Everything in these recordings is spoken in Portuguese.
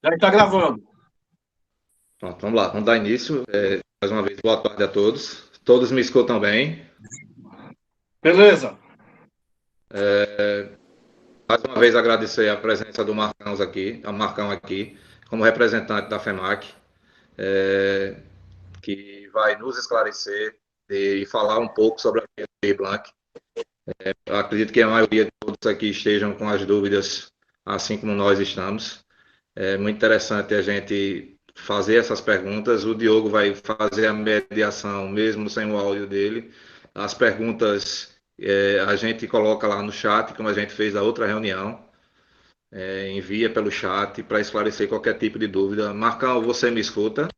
Já está gravando. Pronto, vamos lá, vamos dar início. Mais uma vez, boa tarde a todos. Todos me escutam bem. Beleza. Mais uma vez, agradecer a presença do Marcão aqui, como representante da FEMAC, que vai nos esclarecer e falar um pouco sobre a Lei Aldir Blanc. Eu acredito que a maioria de todos aqui estejam com as dúvidas, assim como nós estamos. É muito interessante a gente fazer essas perguntas. O Diogo vai fazer a mediação, mesmo sem o áudio dele. As perguntas a gente coloca lá no chat, como a gente fez da outra reunião. Envia pelo chat para esclarecer qualquer tipo de dúvida. Marcão, você me escuta?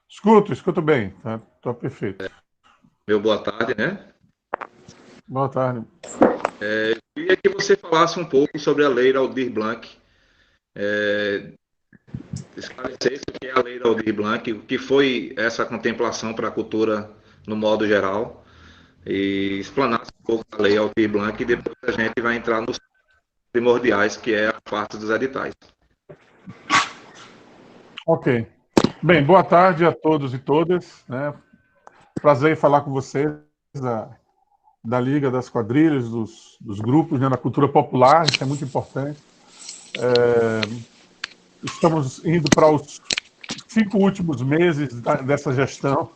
Escuto bem, tá perfeito. Meu boa tarde, né? Boa tarde. Queria que você falasse um pouco sobre a Lei Aldir Blanc, esclarecesse o que é a Lei Aldir Blanc, o que foi essa contemplação para a cultura no modo geral, e explanasse um pouco a Lei Aldir Blanc, e depois a gente vai entrar nos primordiais, que é a parte dos editais. Ok. Bem, boa tarde a todos e todas, né? Prazer em falar com vocês da Liga das Quadrilhas, dos grupos, né, da cultura popular, isso é muito importante. Estamos indo para os 5 últimos meses dessa gestão.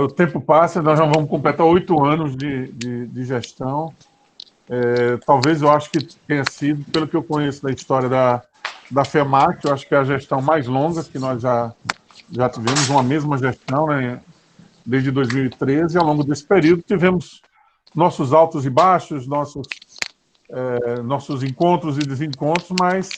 O tempo passa, nós já vamos completar 8 anos de gestão. Talvez eu acho que tenha sido, pelo que eu conheço da história da FEMAC, eu acho que é a gestão mais longa que nós já tivemos, uma mesma gestão, né, desde 2013, e ao longo desse período tivemos nossos altos e baixos, nossos encontros e desencontros, mas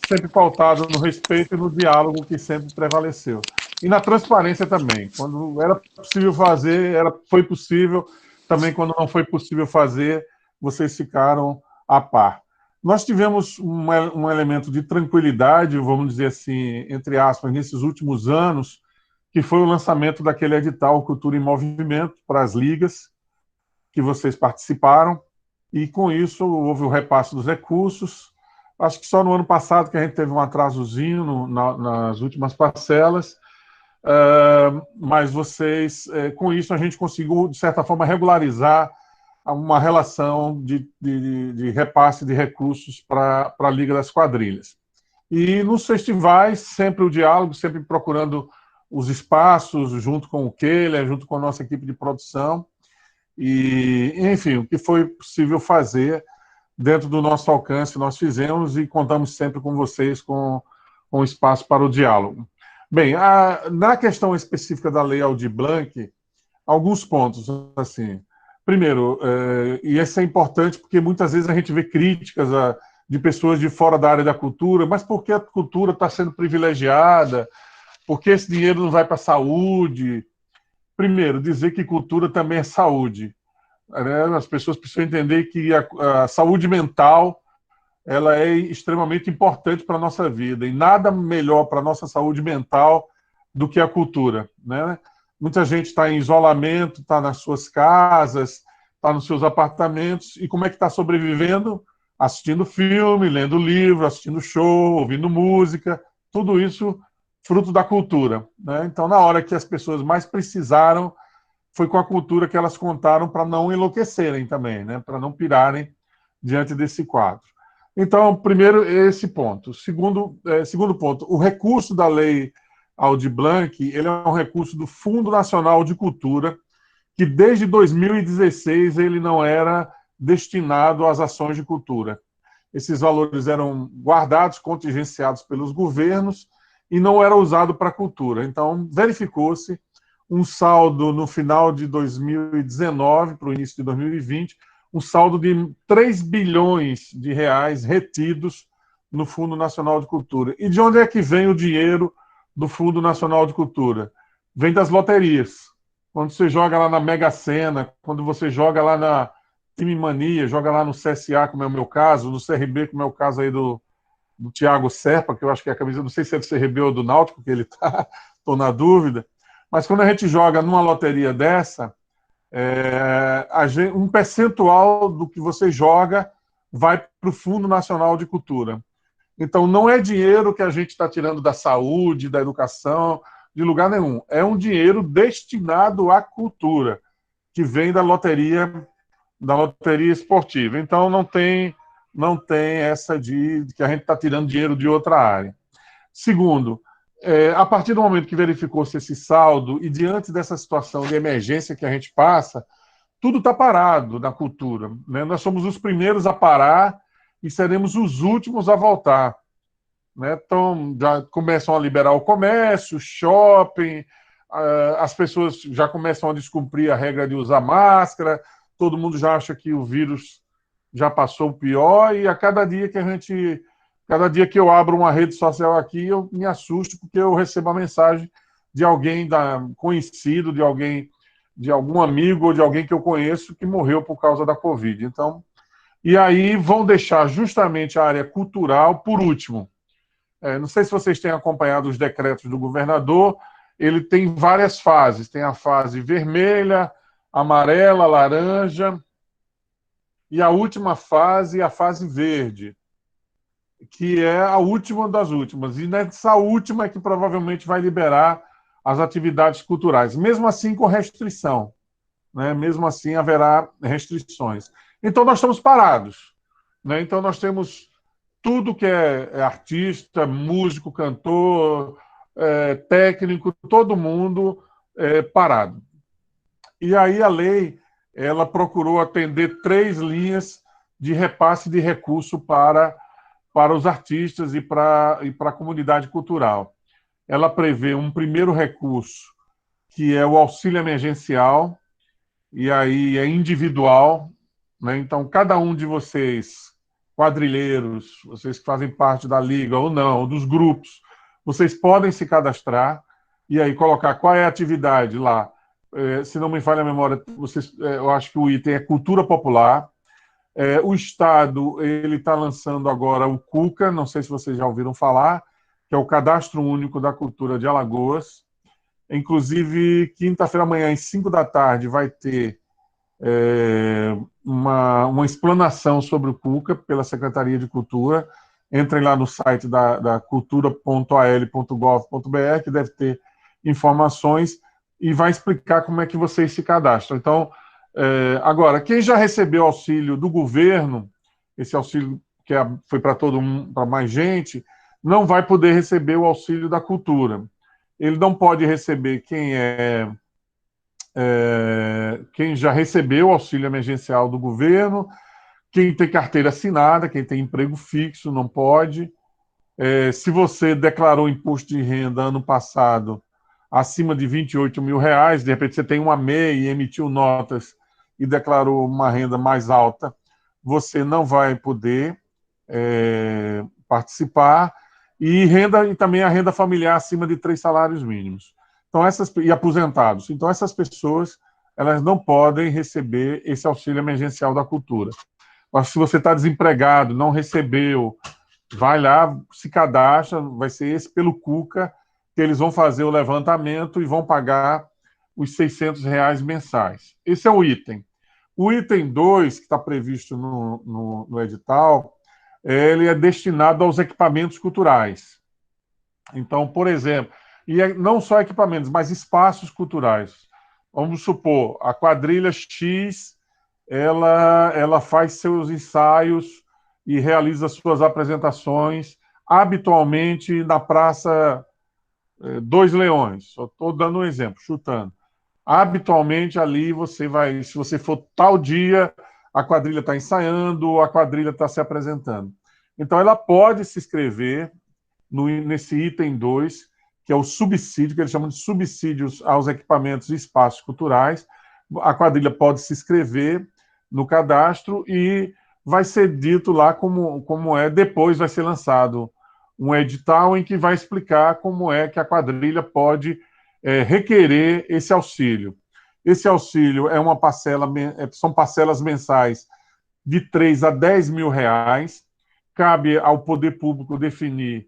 sempre pautado no respeito e no diálogo que sempre prevaleceu. E na transparência também. Quando era possível fazer, foi possível. Também quando não foi possível fazer, vocês ficaram a par. Nós tivemos um elemento de tranquilidade, vamos dizer assim, entre aspas, nesses últimos anos, que foi o lançamento daquele edital Cultura em Movimento para as ligas, que vocês participaram, e com isso houve o repasse dos recursos. Acho que só no ano passado que a gente teve um atrasozinho nas últimas parcelas, mas vocês, com isso, a gente conseguiu, de certa forma, regularizar uma relação de repasse de recursos para a Liga das Quadrilhas. E nos festivais, sempre o diálogo, sempre procurando os espaços, junto com o Keller, junto com a nossa equipe de produção, e, enfim, o que foi possível fazer dentro do nosso alcance, nós fizemos e contamos sempre com vocês com espaço para o diálogo. Bem, na questão específica da Lei Aldir Blanc, alguns pontos, assim. Primeiro, e isso é importante porque muitas vezes a gente vê críticas de pessoas de fora da área da cultura, mas por que a cultura está sendo privilegiada? Por que esse dinheiro não vai para a saúde? Primeiro, dizer que cultura também é saúde. As pessoas precisam entender que a saúde mental ela é extremamente importante para a nossa vida, e nada melhor para a nossa saúde mental do que a cultura, né? Muita gente está em isolamento, está nas suas casas, está nos seus apartamentos, e como é que está sobrevivendo? Assistindo filme, lendo livro, assistindo show, ouvindo música, tudo isso fruto da cultura, né? Então, na hora que as pessoas mais precisaram, foi com a cultura que elas contaram para não enlouquecerem também, né? Para não pirarem diante desse quadro. Então, primeiro, esse ponto. Segundo ponto, o recurso da Lei Aldir Blanc, ele é um recurso do Fundo Nacional de Cultura, que desde 2016 ele não era destinado às ações de cultura. Esses valores eram guardados, contingenciados pelos governos e não era usado para a cultura. Então, verificou-se um saldo no final de 2019 para o início de 2020, um saldo de 3 bilhões de reais retidos no Fundo Nacional de Cultura. E de onde é que vem o dinheiro do Fundo Nacional de Cultura? Vem das loterias. Quando você joga lá na Mega Sena, quando você joga lá na Time Mania, joga lá no CSA, como é o meu caso, no CRB, como é o caso aí do Thiago Serpa, que eu acho que é a camisa, não sei se é do CRB ou do Náutico, que ele está, estou na dúvida. Mas quando a gente joga numa loteria dessa, um percentual do que você joga vai para o Fundo Nacional de Cultura. Então, não é dinheiro que a gente está tirando da saúde, da educação, de lugar nenhum. É um dinheiro destinado à cultura, que vem da loteria esportiva. Então, não tem essa de que a gente está tirando dinheiro de outra área. Segundo, a partir do momento que verificou-se esse saldo e diante dessa situação de emergência que a gente passa, tudo está parado na cultura, né? Nós somos os primeiros a parar e seremos os últimos a voltar, né? Então, já começam a liberar o comércio, shopping, as pessoas já começam a descumprir a regra de usar máscara, todo mundo já acha que o vírus já passou o pior, e a cada dia que eu abro uma rede social aqui, eu me assusto porque eu recebo a mensagem de alguém conhecido, de algum amigo ou de alguém que eu conheço que morreu por causa da Covid. Então, e aí vão deixar justamente a área cultural por último. Não sei se vocês têm acompanhado os decretos do governador, ele tem várias fases. Tem a fase vermelha, amarela, laranja, e a última fase, a fase verde, que é a última das últimas. E nessa última é que provavelmente vai liberar as atividades culturais, mesmo assim com restrição, né? Mesmo assim haverá restrições. Então nós estamos parados, né? Então nós temos tudo que é artista, músico, cantor, técnico, todo mundo parado. E aí a lei ela procurou atender 3 linhas de repasse de recurso para os artistas e para a comunidade cultural. Ela prevê um primeiro recurso, que é o auxílio emergencial, e aí é individual, né? Então, cada um de vocês, quadrilheiros, vocês que fazem parte da liga ou não, ou dos grupos, vocês podem se cadastrar e aí colocar qual é a atividade lá. Se não me falha a memória, eu acho que o item é cultura popular. O Estado ele está lançando agora o CUCA, não sei se vocês já ouviram falar, que é o Cadastro Único da Cultura de Alagoas. Inclusive, quinta-feira amanhã, às 5 da tarde, vai ter uma explanação sobre o CUCA pela Secretaria de Cultura. Entrem lá no site da cultura.al.gov.br, que deve ter informações, e vai explicar como é que vocês se cadastram. Então, agora, quem já recebeu auxílio do governo, esse auxílio que foi para todo mundo, para mais gente, não vai poder receber o auxílio da cultura. Ele não pode receber quem já recebeu o auxílio emergencial do governo, quem tem carteira assinada, quem tem emprego fixo, não pode. Se você declarou imposto de renda ano passado acima de R$ 28 mil, de repente você tem uma MEI e emitiu notas e declarou uma renda mais alta, você não vai poder participar, e também a renda familiar acima de 3 salários mínimos. Então, e aposentados. Então, essas pessoas elas não podem receber esse auxílio emergencial da cultura. Mas se você está desempregado, não recebeu, vai lá, se cadastra, vai ser esse pelo CUCA, que eles vão fazer o levantamento e vão pagar os R$ 600 mensais. Esse é o item. O item 2, que está previsto no edital, ele é destinado aos equipamentos culturais. Então, por exemplo, não só equipamentos, mas espaços culturais. Vamos supor, a quadrilha X, ela faz seus ensaios e realiza suas apresentações habitualmente na Praça Dois Leões. Só estou dando um exemplo, chutando. Habitualmente ali você vai, se você for tal dia, a quadrilha está ensaiando, a quadrilha está se apresentando. Então ela pode se inscrever nesse item 2, que é o subsídio, que eles chamam de subsídios aos equipamentos e espaços culturais. A quadrilha pode se inscrever no cadastro e vai ser dito lá como é. Depois vai ser lançado um edital em que vai explicar como é que a quadrilha pode requerer esse auxílio. Esse auxílio são parcelas mensais de 3 a 10 mil reais. Cabe ao poder público definir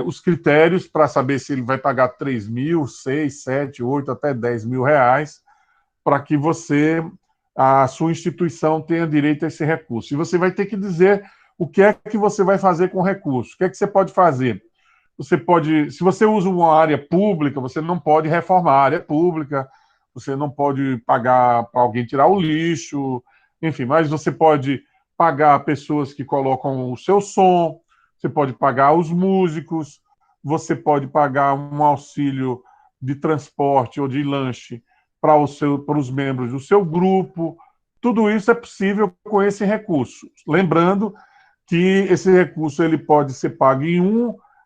os critérios para saber se ele vai pagar 3 mil, 6, 7, 8, até 10 mil reais, para que a sua instituição tenha direito a esse recurso. E você vai ter que dizer o que é que você vai fazer com o recurso? O que é que você pode fazer? Você pode, se você usa uma área pública, você não pode reformar a área pública, você não pode pagar para alguém tirar o lixo, enfim, mas você pode pagar pessoas que colocam o seu som, você pode pagar os músicos, você pode pagar um auxílio de transporte ou de lanche para os membros do seu grupo. Tudo isso é possível com esse recurso. Lembrando que esse recurso ele pode ser pago em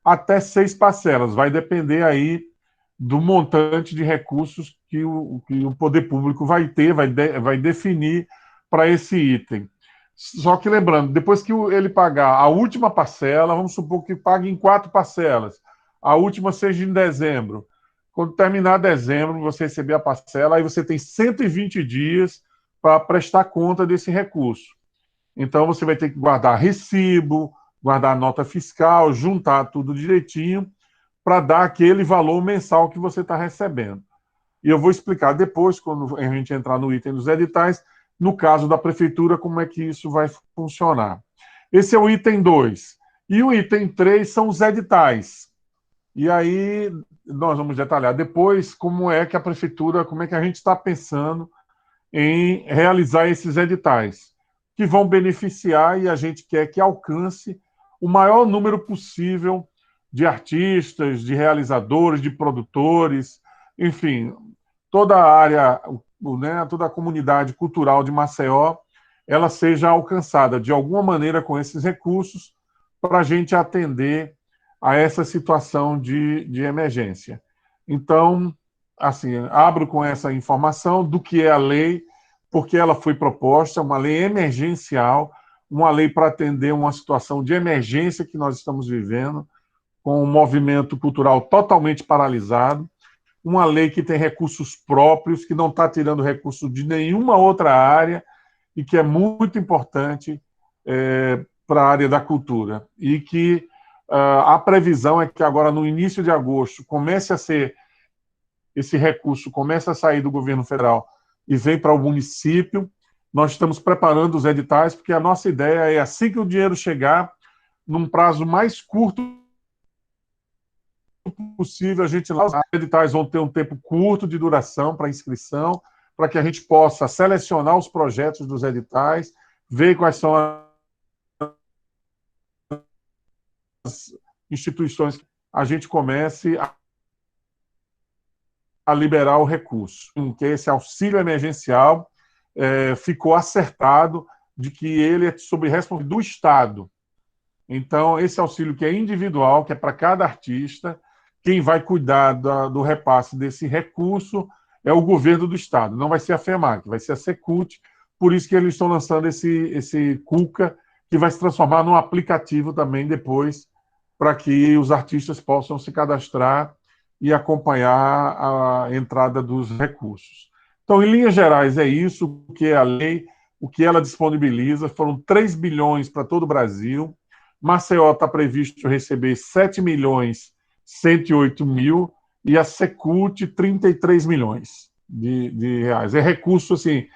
até 6 parcelas. Vai depender aí do montante de recursos que o poder público vai ter, vai definir para esse item. Só que lembrando, depois que ele pagar a última parcela, vamos supor que pague em 4 parcelas, a última seja em dezembro. Quando terminar dezembro, você receber a parcela, aí você tem 120 dias para prestar conta desse recurso. Então, você vai ter que guardar recibo, guardar nota fiscal, juntar tudo direitinho para dar aquele valor mensal que você está recebendo. E eu vou explicar depois, quando a gente entrar no item dos editais, no caso da prefeitura, como é que isso vai funcionar. Esse é o item 2. E o item 3 são os editais. E aí nós vamos detalhar depois como é que a prefeitura, como é que a gente está pensando em realizar esses editais, que vão beneficiar e a gente quer que alcance o maior número possível de artistas, de realizadores, de produtores, enfim, toda a área, né, toda a comunidade cultural de Maceió, ela seja alcançada de alguma maneira com esses recursos para a gente atender a essa situação de emergência. Então, assim, abro com essa informação do que é a lei, porque ela foi proposta, uma lei emergencial, uma lei para atender uma situação de emergência que nós estamos vivendo, com um movimento cultural totalmente paralisado, uma lei que tem recursos próprios, que não está tirando recursos de nenhuma outra área e que é muito importante para a área da cultura. E que a previsão é que agora, no início de agosto, esse recurso comece a sair do governo federal e vem para o município. Nós estamos preparando os editais, porque a nossa ideia é, assim que o dinheiro chegar, num prazo mais curto possível, a gente lá, os editais vão ter um tempo curto de duração para inscrição, para que a gente possa selecionar os projetos dos editais, ver quais são as instituições que a gente comece a liberar o recurso. Que esse auxílio emergencial ficou acertado de que ele é sob responsabilidade do Estado. Então, esse auxílio que é individual, que é para cada artista, quem vai cuidar do repasse desse recurso é o governo do Estado. Não vai ser a FEMAC, vai ser a Secult. Por isso que eles estão lançando esse Cuca, que vai se transformar num aplicativo também depois, para que os artistas possam se cadastrar e acompanhar a entrada dos recursos. Então, em linhas gerais, é isso o que é a lei, o que ela disponibiliza. Foram 3 bilhões para todo o Brasil. Maceió está previsto receber 7 milhões 108 mil e a Secult 33 milhões de reais. É recurso assim,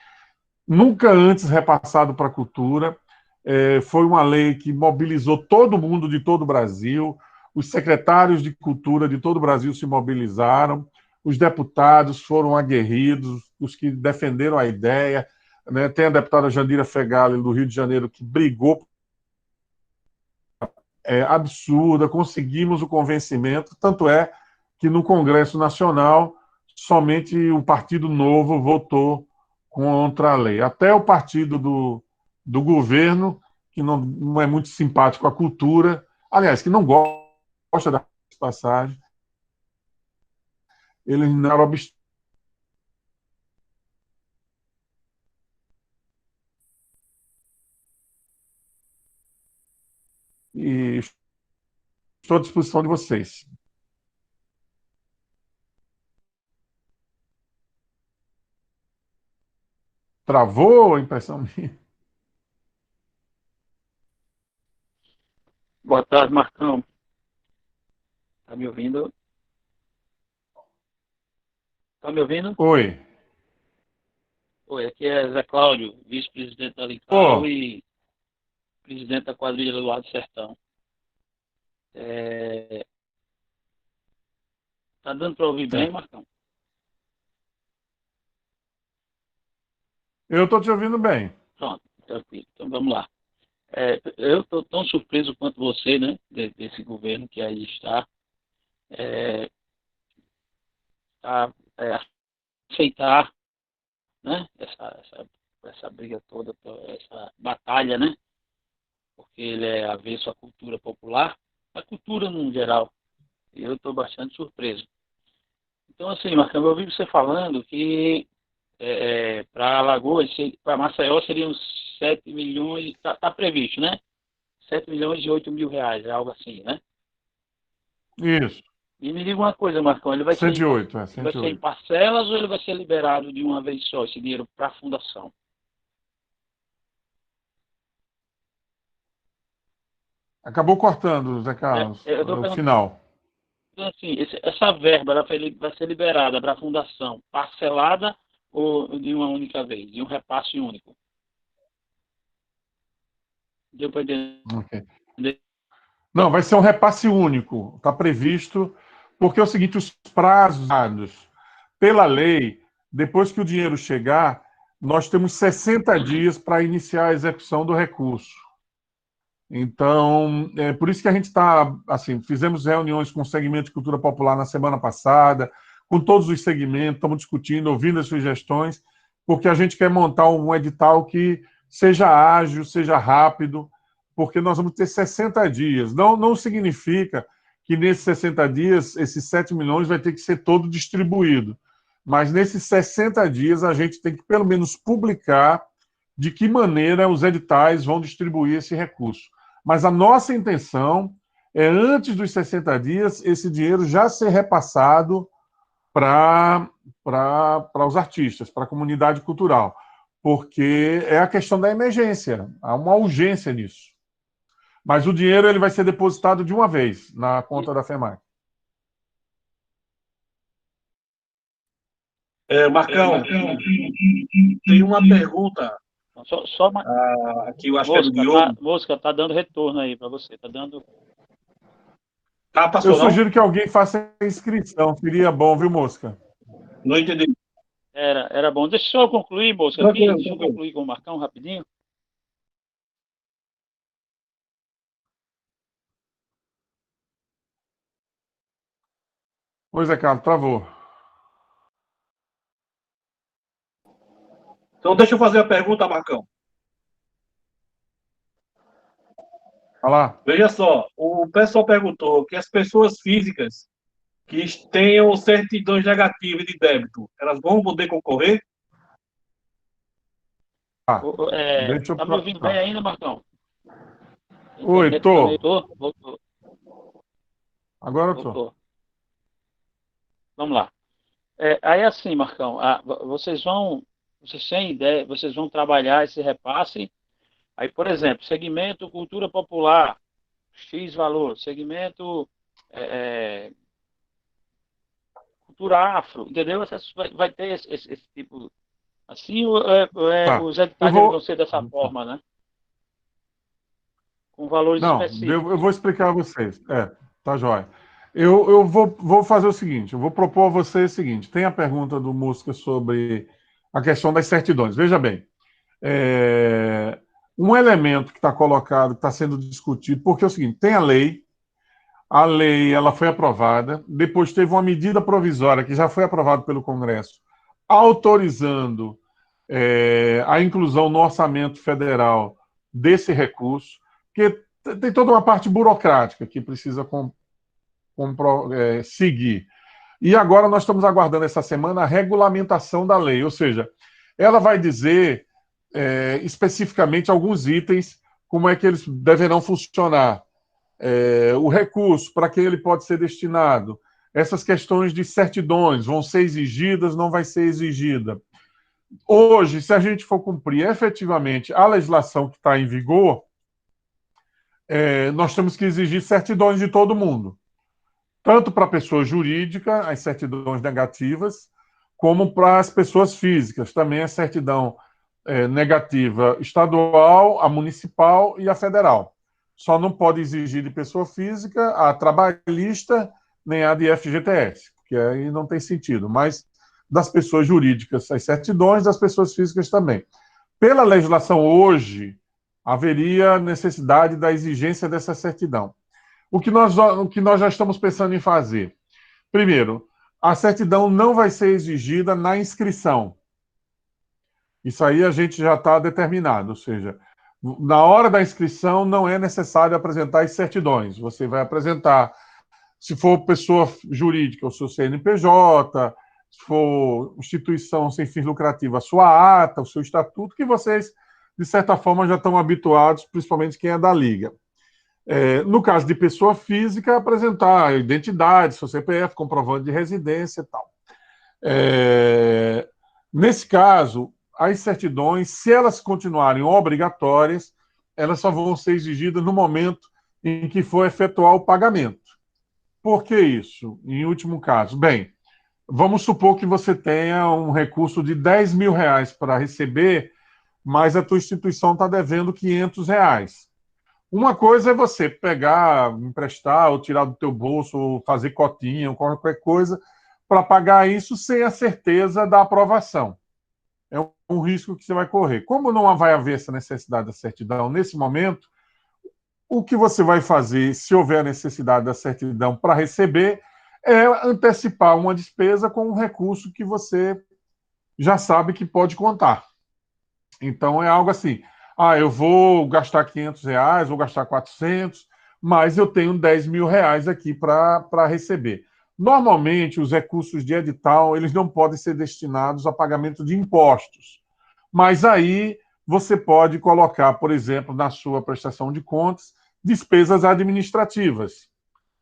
nunca antes repassado para a cultura. Foi uma lei que mobilizou todo mundo de todo o Brasil. Os secretários de cultura de todo o Brasil se mobilizaram. Os deputados foram aguerridos, os que defenderam a ideia. Né? Tem a deputada Jandira Fegali, do Rio de Janeiro, que brigou absurda, conseguimos o convencimento, tanto é que no Congresso Nacional somente o Partido Novo votou contra a lei. Até o partido do governo, que não é muito simpático à cultura, aliás, que não gosta da passagem, ele não era obstáculo. E estou à disposição de vocês. Travou a impressão minha? Boa tarde, Marcão. Tá me ouvindo? Tá me ouvindo? Oi. Oi, aqui é Zé Cláudio, vice-presidente da Lical Oh, e presidente da quadrilha do Lado Sertão. Tá dando para ouvir bem, Marcão? Eu estou te ouvindo bem. Pronto, tranquilo. Então vamos lá. Eu estou tão surpreso quanto você, né, desse governo que aí está, é, aceitar, né, essa briga toda, essa batalha, né, porque ele é avesso à cultura popular, à cultura no geral. E eu estou bastante surpreso. Então, assim, Marcão, eu ouvi você falando que para Alagoas, para Maceió seriam 7 milhões, está previsto, né? 7 milhões e 8 mil reais, é algo assim, né? Isso. E me diga uma coisa, Marcão, ele vai ser 108, ele vai ser em 108. parcelas ou ele vai ser liberado de uma vez só, esse dinheiro para a fundação? Acabou cortando, Zé Carlos, Eu estou o perguntando final. assim, essa verba ela vai ser liberada para a fundação parcelada ou de uma única vez, de um repasse único? Deu para entender? Ok. Não, vai ser um repasse único. Está previsto, porque é o seguinte, os prazos dados pela lei, depois que o dinheiro chegar, nós temos 60 dias para iniciar a execução do recurso. Então, é por isso que a gente está, assim, fizemos reuniões com o segmento de cultura popular na semana passada, com todos os segmentos, estamos discutindo, ouvindo as sugestões, porque a gente quer montar um edital que seja ágil, seja rápido, porque nós vamos ter 60 dias. Não significa que nesses 60 dias, esses 7 milhões vai ter que ser todo distribuído. Mas nesses 60 dias, a gente tem que, pelo menos, publicar de que maneira os editais vão distribuir esse recurso. Mas a nossa intenção é, antes dos 60 dias, esse dinheiro já ser repassado para os artistas, para a comunidade cultural, porque é a questão da emergência, há uma urgência nisso. Mas o dinheiro ele vai ser depositado de uma vez na conta da FEMAC. Marcão, tem uma pergunta Só uma aqui, eu acho que é do Diogo. Mosca, tá dando retorno aí para você, tá dando. Ah, Eu passou não? sugiro que alguém faça a inscrição, seria bom, viu, Mosca? Não entendi. Era bom. Deixa só eu concluir, Mosca, aqui. Tranquilo, Deixa eu tranquilo. concluir com o Marcão rapidinho. Pois é, Carlos, travou. Então deixa eu fazer a pergunta, Marcão. Olha lá. Veja só, o pessoal perguntou que as pessoas físicas que tenham certidões negativas de débito, elas vão poder concorrer? Deixa eu... Tá me ouvindo bem ainda, Marcão? A Oi, internet tô. tá meio- Voltou. Agora eu tô. Voltou. Vamos lá. Aí assim, Marcão, vocês têm ideia, vocês vão trabalhar esse repasse. Aí, por exemplo, segmento cultura popular, X valor, segmento é, cultura afro, entendeu? Vai ter esse tipo, assim, Tá. os Eu editais eles vão vou... ser dessa forma, né? Com valores Não, eu específicos. vou explicar a vocês. Tá jóia. Eu vou fazer o seguinte, eu vou propor a vocês o seguinte, tem a pergunta do Musca sobre a questão das certidões. Veja bem, um elemento que está colocado, que está sendo discutido, porque é o seguinte, tem a lei ela foi aprovada, depois teve uma medida provisória que já foi aprovada pelo Congresso, autorizando a inclusão no orçamento federal desse recurso, porque tem toda uma parte burocrática que precisa seguir. E agora nós estamos aguardando essa semana a regulamentação da lei, ou seja, ela vai dizer especificamente alguns itens, como é que eles deverão funcionar, o recurso, para quem ele pode ser destinado, essas questões de certidões, vão ser exigidas, não vai ser exigida. Hoje, se a gente for cumprir efetivamente a legislação que está em vigor, nós temos que exigir certidões de todo mundo. Tanto para a pessoa jurídica, as certidões negativas, como para as pessoas físicas, também a certidão negativa estadual, a municipal e a federal. Só não pode exigir de pessoa física a trabalhista nem a de FGTS, porque aí não tem sentido. Mas das pessoas jurídicas, as certidões, das pessoas físicas também. Pela legislação hoje, haveria necessidade da exigência dessa certidão. O que nós já estamos pensando em fazer? Primeiro, a certidão não vai ser exigida na inscrição. Isso aí a gente já está determinado, ou seja, na hora da inscrição não é necessário apresentar as certidões. Você vai apresentar, se for pessoa jurídica, o seu CNPJ, se for instituição sem fins lucrativos, a sua ata, o seu estatuto, que vocês, de certa forma, já estão habituados, principalmente quem é da Liga. No caso de pessoa física, apresentar a identidade, seu CPF, comprovante de residência e tal. Nesse caso, as certidões, se elas continuarem obrigatórias, elas só vão ser exigidas no momento em que for efetuar o pagamento. Por que isso? Em último caso, bem, vamos supor que você tenha um recurso de R$10 mil para receber, mas a tua instituição está devendo R$500. Uma coisa é você pegar, emprestar, ou tirar do teu bolso, ou fazer cotinha, ou qualquer coisa, para pagar isso sem a certeza da aprovação. É um risco que você vai correr. Como não vai haver essa necessidade da certidão nesse momento, o que você vai fazer, se houver necessidade da certidão para receber, é antecipar uma despesa com um recurso que você já sabe que pode contar. Então, é algo assim, eu vou gastar R$500, vou gastar 400, mas eu tenho R$10 mil aqui para receber. Normalmente, os recursos de edital, eles não podem ser destinados a pagamento de impostos. Mas aí, você pode colocar, por exemplo, na sua prestação de contas, despesas administrativas.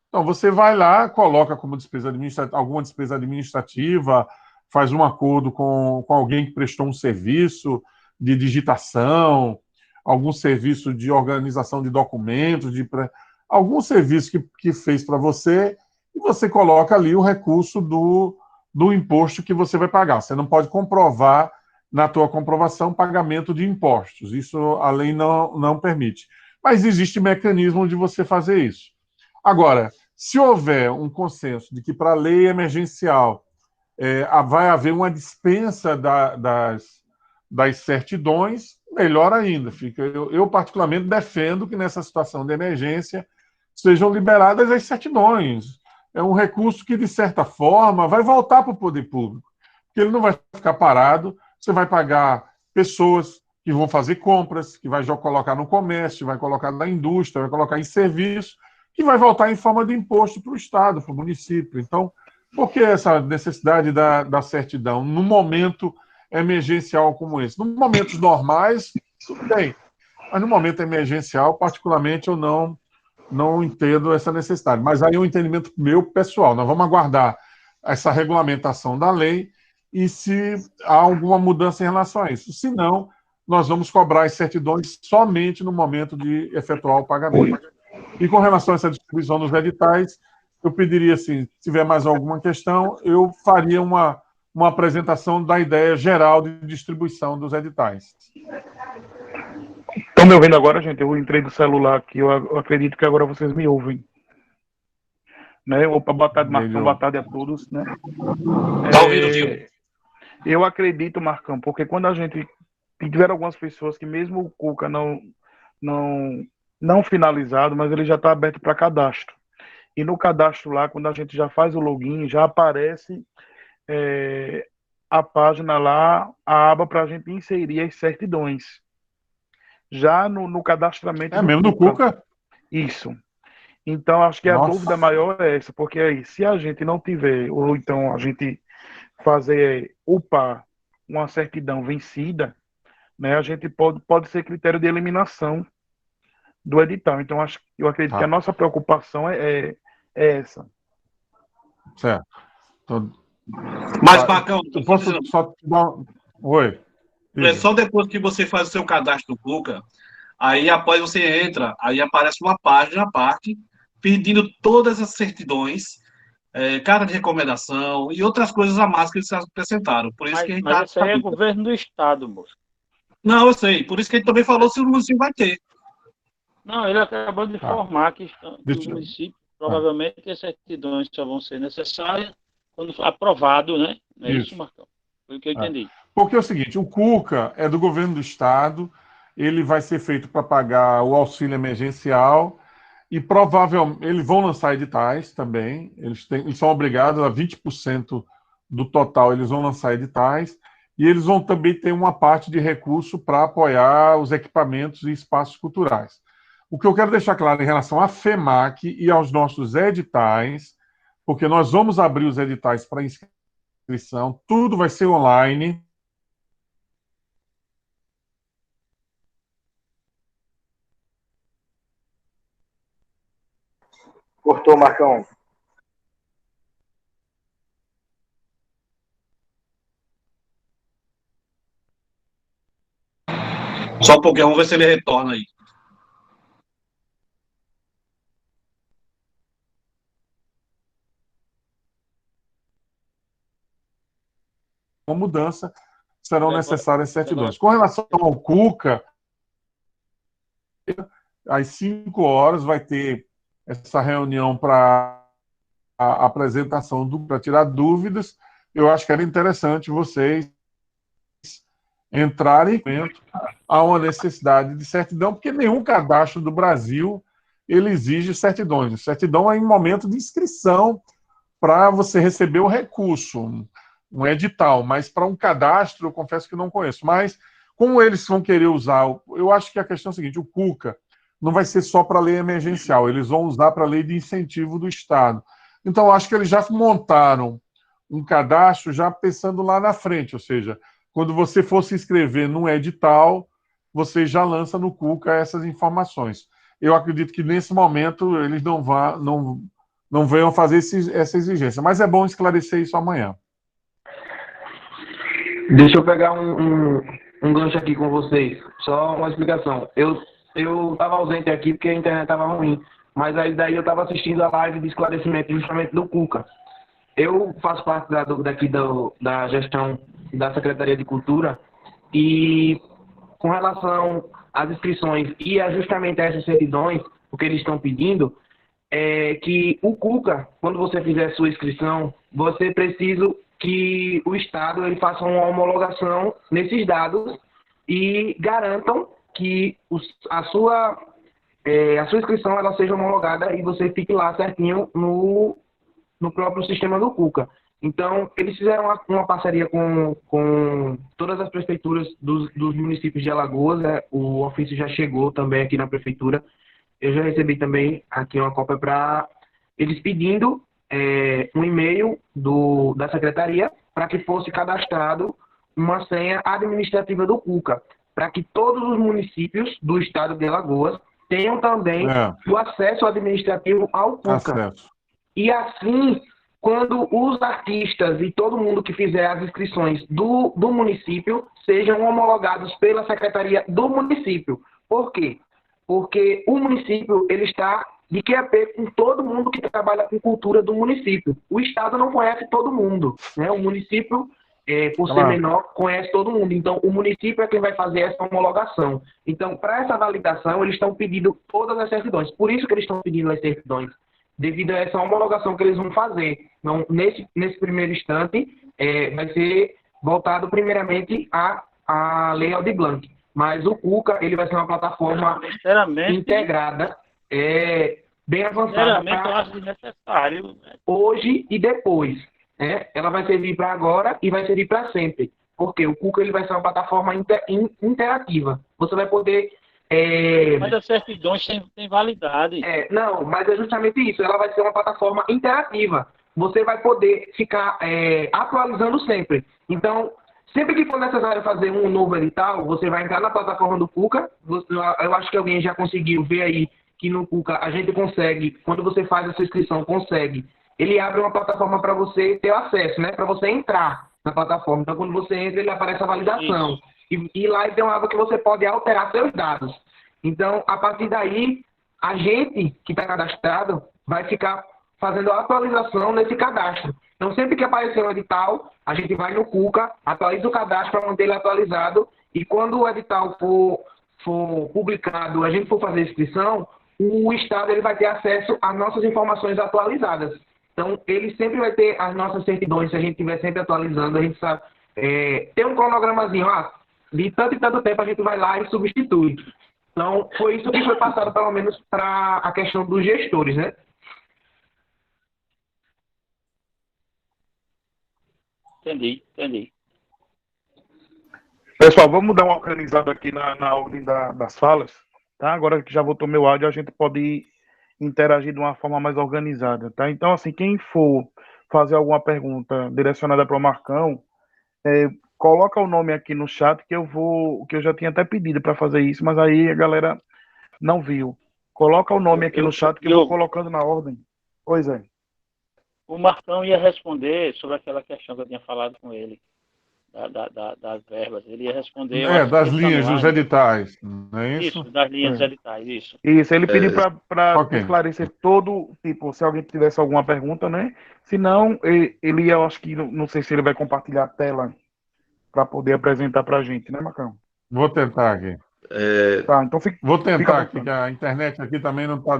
Então, você vai lá, coloca como despesa administrativa, alguma despesa administrativa, faz um acordo com alguém que prestou um serviço de digitação, algum serviço de organização de documentos, algum serviço que fez para você, e você coloca ali o recurso do imposto que você vai pagar. Você não pode comprovar na tua comprovação pagamento de impostos. Isso a lei não permite. Mas existe mecanismo de você fazer isso. Agora, se houver um consenso de que para a lei emergencial vai haver uma dispensa das certidões, melhor ainda. Eu, particularmente, defendo que nessa situação de emergência sejam liberadas as certidões. É um recurso que, de certa forma, vai voltar para o poder público, porque ele não vai ficar parado, você vai pagar pessoas que vão fazer compras, que vai colocar no comércio, vai colocar na indústria, vai colocar em serviço, que vai voltar em forma de imposto para o Estado, para o município. Então, por que essa necessidade da certidão num momento emergencial como esse? Nos momentos normais, tudo bem, mas no momento emergencial, particularmente, eu não entendo essa necessidade. Mas aí é um entendimento meu pessoal. Nós vamos aguardar essa regulamentação da lei e se há alguma mudança em relação a isso. Se não, nós vamos cobrar as certidões somente no momento de efetuar o pagamento. E com relação a essa distribuição dos editais, eu pediria, assim, se tiver mais alguma questão, eu faria uma apresentação da ideia geral de distribuição dos editais. Estão me ouvindo agora, gente? Eu entrei do celular aqui, eu acredito que agora vocês me ouvem. Né? Opa, boa tarde, Marcão, boa tarde a todos. Né? Está ouvindo, viu? Eu acredito, Marcão, porque quando a gente... Tiveram algumas pessoas que mesmo o Cuca não finalizado, mas ele já está aberto para cadastro. E no cadastro lá, quando a gente já faz o login, já aparece a página lá, a aba para a gente inserir as certidões. Já no cadastramento... mesmo no Cuca? Isso. Então, acho que a dúvida maior é essa, porque aí, se a gente não tiver, ou então a gente fazer upar uma certidão vencida, né, a gente pode ser critério de eliminação do edital. Então, eu acredito que a nossa preocupação é essa. Certo. Mas, Marcão, eu posso só te dar... Oi. Só depois que você faz o seu cadastro do Cuca, aí após você entra, aí aparece uma página à parte pedindo todas as certidões, carta de recomendação e outras coisas a mais que eles acrescentaram. Por isso que a gente mas isso aí é governo do Estado, moço. Não, eu sei. Por isso que ele também falou se o município vai ter. Não, ele acabou de informar que o Deixa eu- município, provavelmente, as certidões só vão ser necessárias quando for aprovado, né? Não é isso, Isso. Marcão? Foi o que eu É. entendi. Porque é o seguinte, o Cuca é do governo do estado, ele vai ser feito para pagar o auxílio emergencial e provavelmente eles vão lançar editais também, eles são obrigados a 20% do total, eles vão lançar editais e eles vão também ter uma parte de recurso para apoiar os equipamentos e espaços culturais. O que eu quero deixar claro em relação à FEMAC e aos nossos editais, porque nós vamos abrir os editais para inscrição, tudo vai ser online. Cortou, Marcão. Só um pouquinho, vamos ver se ele retorna aí. Uma mudança, serão Ele agora- necessárias certidões. Com relação ao Cuca, às 5 horas vai ter essa reunião para a apresentação para tirar dúvidas. Eu acho que era interessante vocês entrarem em a uma necessidade de certidão, porque nenhum cadastro do Brasil ele exige certidões. Certidão é em momento de inscrição para você receber o recurso, um edital, mas para um cadastro, eu confesso que não conheço. Mas, como eles vão querer usar, eu acho que a questão é a seguinte: o Cuca não vai ser só para a lei emergencial, eles vão usar para a lei de incentivo do Estado. Então, eu acho que eles já montaram um cadastro já pensando lá na frente, ou seja, quando você for se inscrever num edital, você já lança no Cuca essas informações. Eu acredito que nesse momento eles não venham fazer essa exigência. Mas é bom esclarecer isso amanhã. Deixa eu pegar um gancho aqui com vocês. Só uma explicação. Eu estava ausente aqui porque a internet estava ruim. Mas aí daí eu estava assistindo a live de esclarecimento justamente do Cuca. Eu faço parte da gestão da Secretaria de Cultura e com relação às inscrições e justamente a essas certidões, o que eles estão pedindo é que o Cuca, quando você fizer sua inscrição, você precisa que o Estado ele faça uma homologação nesses dados e garantam que a sua inscrição ela seja homologada e você fique lá certinho no próprio sistema do Cuca. Então, eles fizeram uma parceria com todas as prefeituras dos municípios de Alagoas, né? O ofício já chegou também aqui na prefeitura. Eu já recebi também aqui uma cópia para eles pedindo um e-mail da secretaria para que fosse cadastrado uma senha administrativa do Cuca, para que todos os municípios do estado de Alagoas tenham também o acesso administrativo ao Cuca. E assim, quando os artistas e todo mundo que fizer as inscrições do município sejam homologados pela secretaria do município. Por quê? Porque o município ele está de QAP com todo mundo que trabalha com cultura do município. O estado não conhece todo mundo, né? O município, por ser menor, conhece todo mundo. Então, o município é quem vai fazer essa homologação. Então, para essa validação, eles estão pedindo todas as certidões. Por isso que eles estão pedindo as certidões, devido a essa homologação que eles vão fazer. Então, nesse primeiro instante, vai ser voltado primeiramente à Lei Aldir Blanc. Mas o Cuca, ele vai ser uma plataforma integrada, bem avançada. Sinceramente, eu acho desnecessário. Hoje e depois. Ela vai servir para agora e vai servir para sempre. Porque o Cuca ele vai ser uma plataforma interativa. Você vai poder... Mas as certidões têm validade. Não, mas é justamente isso. Ela vai ser uma plataforma interativa. Você vai poder ficar atualizando sempre. Então, sempre que for necessário fazer um novo edital, você vai entrar na plataforma do Cuca. Eu acho que alguém já conseguiu ver aí que no Cuca a gente consegue, quando você faz a sua inscrição, ele abre uma plataforma para você ter acesso, né? Para você entrar na plataforma. Então, quando você entra, ele aparece a validação. E lá tem uma aba que você pode alterar seus dados. Então, a partir daí, a gente que está cadastrado vai ficar fazendo a atualização nesse cadastro. Então, sempre que aparecer um edital, a gente vai no Cuca, atualiza o cadastro para manter ele atualizado E quando o edital for publicado, a gente for fazer a inscrição, o Estado ele vai ter acesso às nossas informações atualizadas. Então, ele sempre vai ter as nossas certidões, se a gente estiver sempre atualizando, a gente sabe. Tem um cronogramazinho, de tanto e tanto tempo a gente vai lá e substitui. Então, foi isso que foi passado, pelo menos, para a questão dos gestores, né? Entendi. Pessoal, vamos dar uma organizada aqui na ordem das falas, tá? Agora que já voltou meu áudio, a gente pode interagir de uma forma mais organizada, tá? Então, assim, quem for fazer alguma pergunta direcionada para o Marcão, coloca o nome aqui no chat que eu já tinha até pedido para fazer isso, mas aí a galera não viu. Coloca o nome aqui no chat que eu vou colocando na ordem. Pois é. O Marcão ia responder sobre aquela questão que eu tinha falado com ele, das verbas. Ele ia responder... Das linhas dos editais, não é isso? Isso, das linhas dos editais, isso. Isso, ele pediu para Ok. esclarecer todo, tipo, se alguém tivesse alguma pergunta, né? Se não, ele eu acho que, não sei se ele vai compartilhar a tela para poder apresentar para a gente, né, Marcão? Vou tentar aqui. Tá, então Vou tentar aqui, que a internet aqui também não está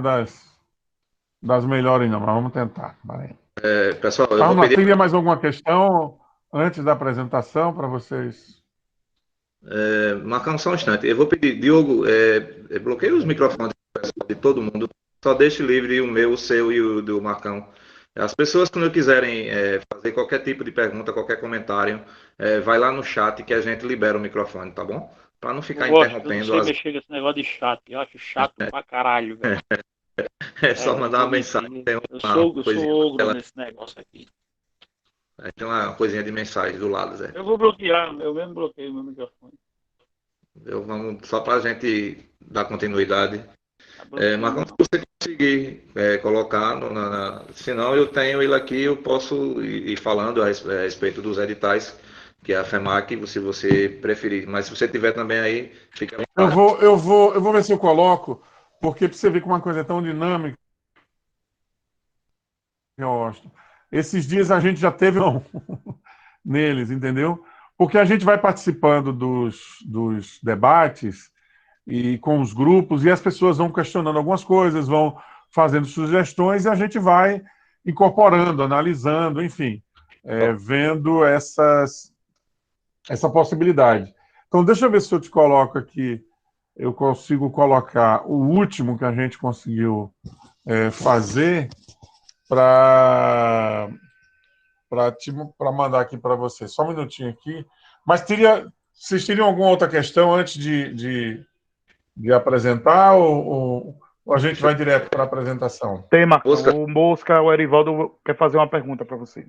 das melhores, não, mas vamos tentar. Vai. Pessoal, eu Vamos vou lá, pedir... teria mais alguma questão antes da apresentação para vocês? Marcão, só um instante. Eu vou pedir, Diogo, bloqueia os microfones de todo mundo. Só deixe livre o meu, o seu e o do Marcão. As pessoas, quando quiserem fazer qualquer tipo de pergunta, qualquer comentário, vai lá no chat que a gente libera o microfone, tá bom? Para não ficar interrompendo. Eu não sei mexer nesse negócio de chat. Eu acho chato pra caralho, velho. É só mandar uma mensagem. Eu sou ogro nesse negócio aqui. Tem uma coisinha de mensagem do lado, Zé. Eu vou bloquear, eu mesmo bloqueio meu microfone. Só para a gente dar continuidade. Marcão, se você conseguir colocar, senão eu tenho ele aqui, eu posso ir falando a respeito dos editais, que é a FEMAC, se você preferir. Mas se você tiver também aí, fica à vontade. Eu vou ver se eu coloco, porque para você ver como uma coisa é tão dinâmica, Austin. Esses dias a gente já teve neles, entendeu? Porque a gente vai participando dos debates e com os grupos, e as pessoas vão questionando algumas coisas, vão fazendo sugestões, e a gente vai incorporando, analisando, enfim, vendo essa possibilidade. Então, deixa eu ver se eu te coloco aqui, eu consigo colocar o último que a gente conseguiu fazer para mandar aqui para você. Só um minutinho aqui. Mas vocês teriam alguma outra questão antes de apresentar ou a gente vai direto para a apresentação? Tem, Marcão. O Mosca, o Erivaldo quer fazer uma pergunta para você.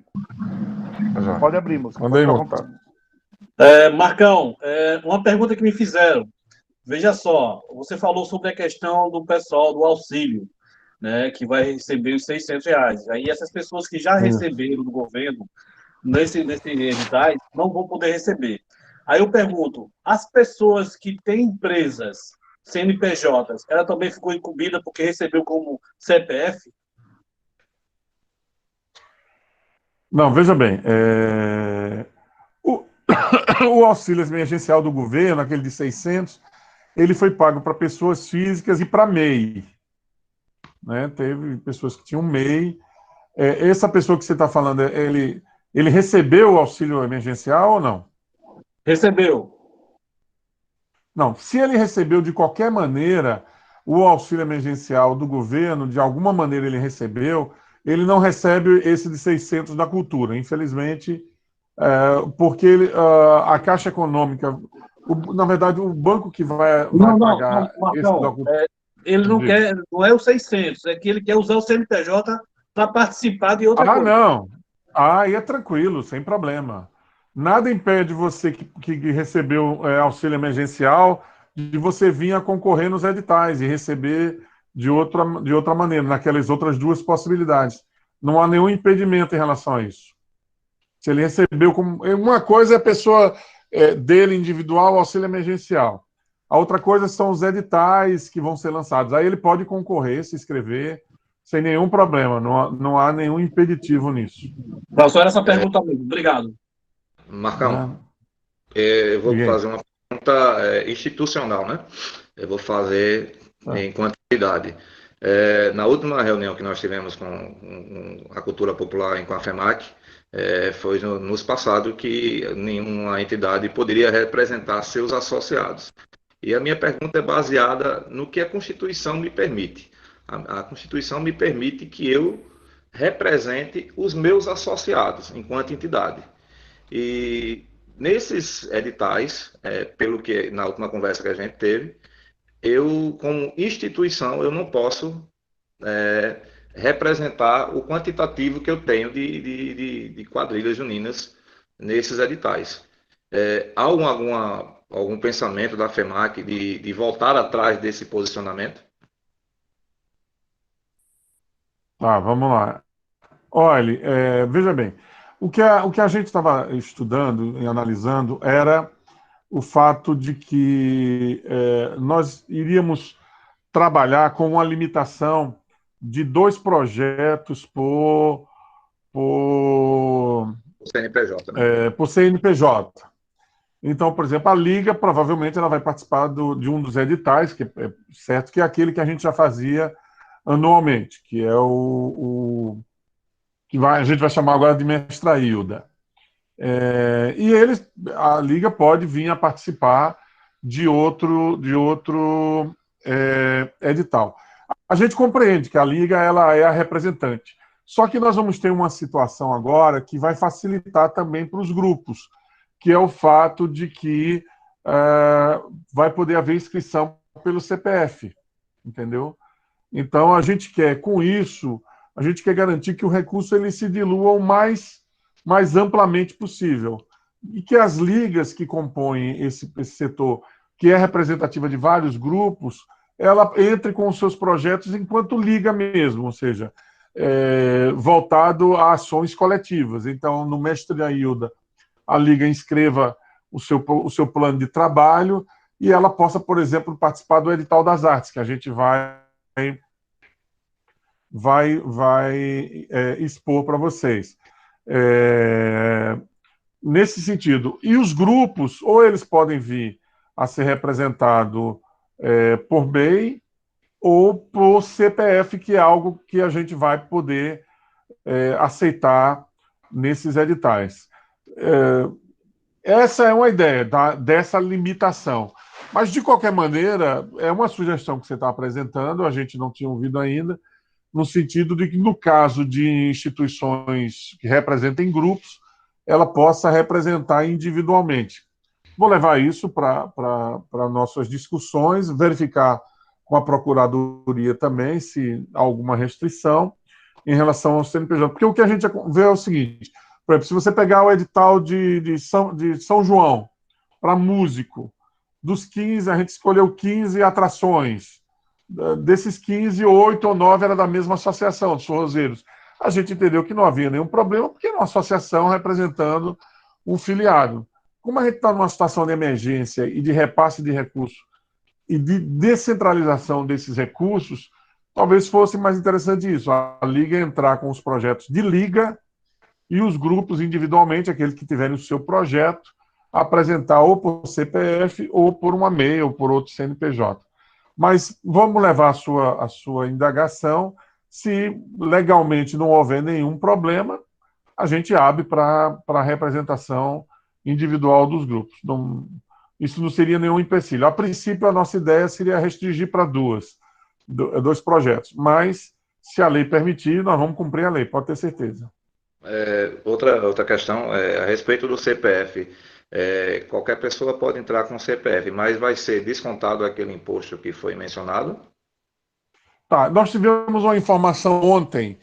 Pode abrir, Mosca. Mandei, pode ficar à vontade. Marcão, uma pergunta que me fizeram. Veja só, você falou sobre a questão do pessoal do auxílio, né, que vai receber os R$ 600. Aí essas pessoas que já receberam do governo nesse editais não vão poder receber. Aí eu pergunto, as pessoas que têm empresas CNPJs, ela também ficou incumbida porque recebeu como CPF? Não, veja bem, o auxílio emergencial do governo, aquele de 600, ele foi pago para pessoas físicas e para MEI. Né? Teve pessoas que tinham MEI. Essa pessoa que você está falando, ele recebeu o auxílio emergencial ou não? Recebeu. Não, se ele recebeu de qualquer maneira o auxílio emergencial do governo, de alguma maneira ele recebeu, ele não recebe esse de 600 da cultura, infelizmente, porque a Caixa Econômica, na verdade, o banco que vai pagar esse da cultura... Ele não quer, não é o 600, é que ele quer usar o CNPJ para participar de outra coisa. Não. Aí é tranquilo, sem problema. Nada impede você que recebeu auxílio emergencial de você vir a concorrer nos editais e receber de outra maneira, naquelas outras duas possibilidades. Não há nenhum impedimento em relação a isso. Se ele recebeu como... Uma coisa é a pessoa dele individual, auxílio emergencial. A outra coisa são os editais que vão ser lançados. Aí ele pode concorrer, se inscrever, sem nenhum problema. Não há nenhum impeditivo nisso. Não, só era essa pergunta mesmo. Obrigado. Marcão, eu vou fazer uma pergunta institucional, né? Eu vou fazer enquanto entidade. Na última reunião que nós tivemos com a Cultura Popular com a FEMAC, foi nos passado que nenhuma entidade poderia representar seus associados. E a minha pergunta é baseada no que a Constituição me permite. A Constituição me permite que eu represente os meus associados enquanto entidade. E nesses editais, pelo que na última conversa que a gente teve, eu, como instituição, eu não posso representar o quantitativo que eu tenho de quadrilhas juninas nesses editais. Há algum pensamento da FEMAC de voltar atrás desse posicionamento? Tá, vamos lá. Olha, veja bem, o que a gente estava estudando e analisando era o fato de que nós iríamos trabalhar com uma limitação de 2 projetos por CNPJ, né? por CNPJ. Então, por exemplo, a Liga provavelmente ela vai participar de um dos editais, que é certo que é aquele que a gente já fazia anualmente, que é o que a gente vai chamar agora de Mestra Hilda. E a Liga pode vir a participar de outro edital. A gente compreende que a Liga ela é a representante, só que nós vamos ter uma situação agora que vai facilitar também para os grupos, que é o fato de que vai poder haver inscrição pelo CPF, entendeu? Então, a gente quer, com isso, a gente quer garantir que o recurso ele se dilua o mais amplamente possível. E que as ligas que compõem esse setor, que é representativa de vários grupos, ela entre com os seus projetos enquanto liga mesmo, ou seja, voltado a ações coletivas. Então, no Mestre Ailda, a liga inscreva o seu plano de trabalho e ela possa, por exemplo, participar do edital das artes, que a gente vai expor para vocês. Nesse sentido. E os grupos, ou eles podem vir a ser representados por MEI ou por CPF, que é algo que a gente vai poder aceitar nesses editais. Essa é uma ideia dessa limitação. Mas, de qualquer maneira, é uma sugestão que você está apresentando, a gente não tinha ouvido ainda, no sentido de que, no caso de instituições que representem grupos, ela possa representar individualmente. Vou levar isso para nossas discussões, verificar com a Procuradoria também se há alguma restrição em relação ao CNPJ. Porque o que a gente vê é o seguinte, por exemplo, se você pegar o edital de São João para músico, dos 15, a gente escolheu 15 atrações. Desses 15, 8 ou 9 era da mesma associação, dos forrozeiros. A gente entendeu que não havia nenhum problema, porque é uma associação representando um filiado. Como a gente está numa situação de emergência e de repasse de recursos e de descentralização desses recursos, talvez fosse mais interessante isso, a Liga entrar com os projetos de Liga e os grupos individualmente, aqueles que tiverem o seu projeto, apresentar ou por CPF, ou por uma MEI, ou por outro CNPJ. Mas vamos levar a sua indagação. Se legalmente não houver nenhum problema, a gente abre para a representação individual dos grupos. Isso não seria nenhum empecilho. A princípio, a nossa ideia seria restringir para dois projetos. Mas, se a lei permitir, nós vamos cumprir a lei, pode ter certeza. Outra questão a respeito do CPF. Qualquer pessoa pode entrar com CPF, mas vai ser descontado aquele imposto que foi mencionado? Tá, nós tivemos uma informação ontem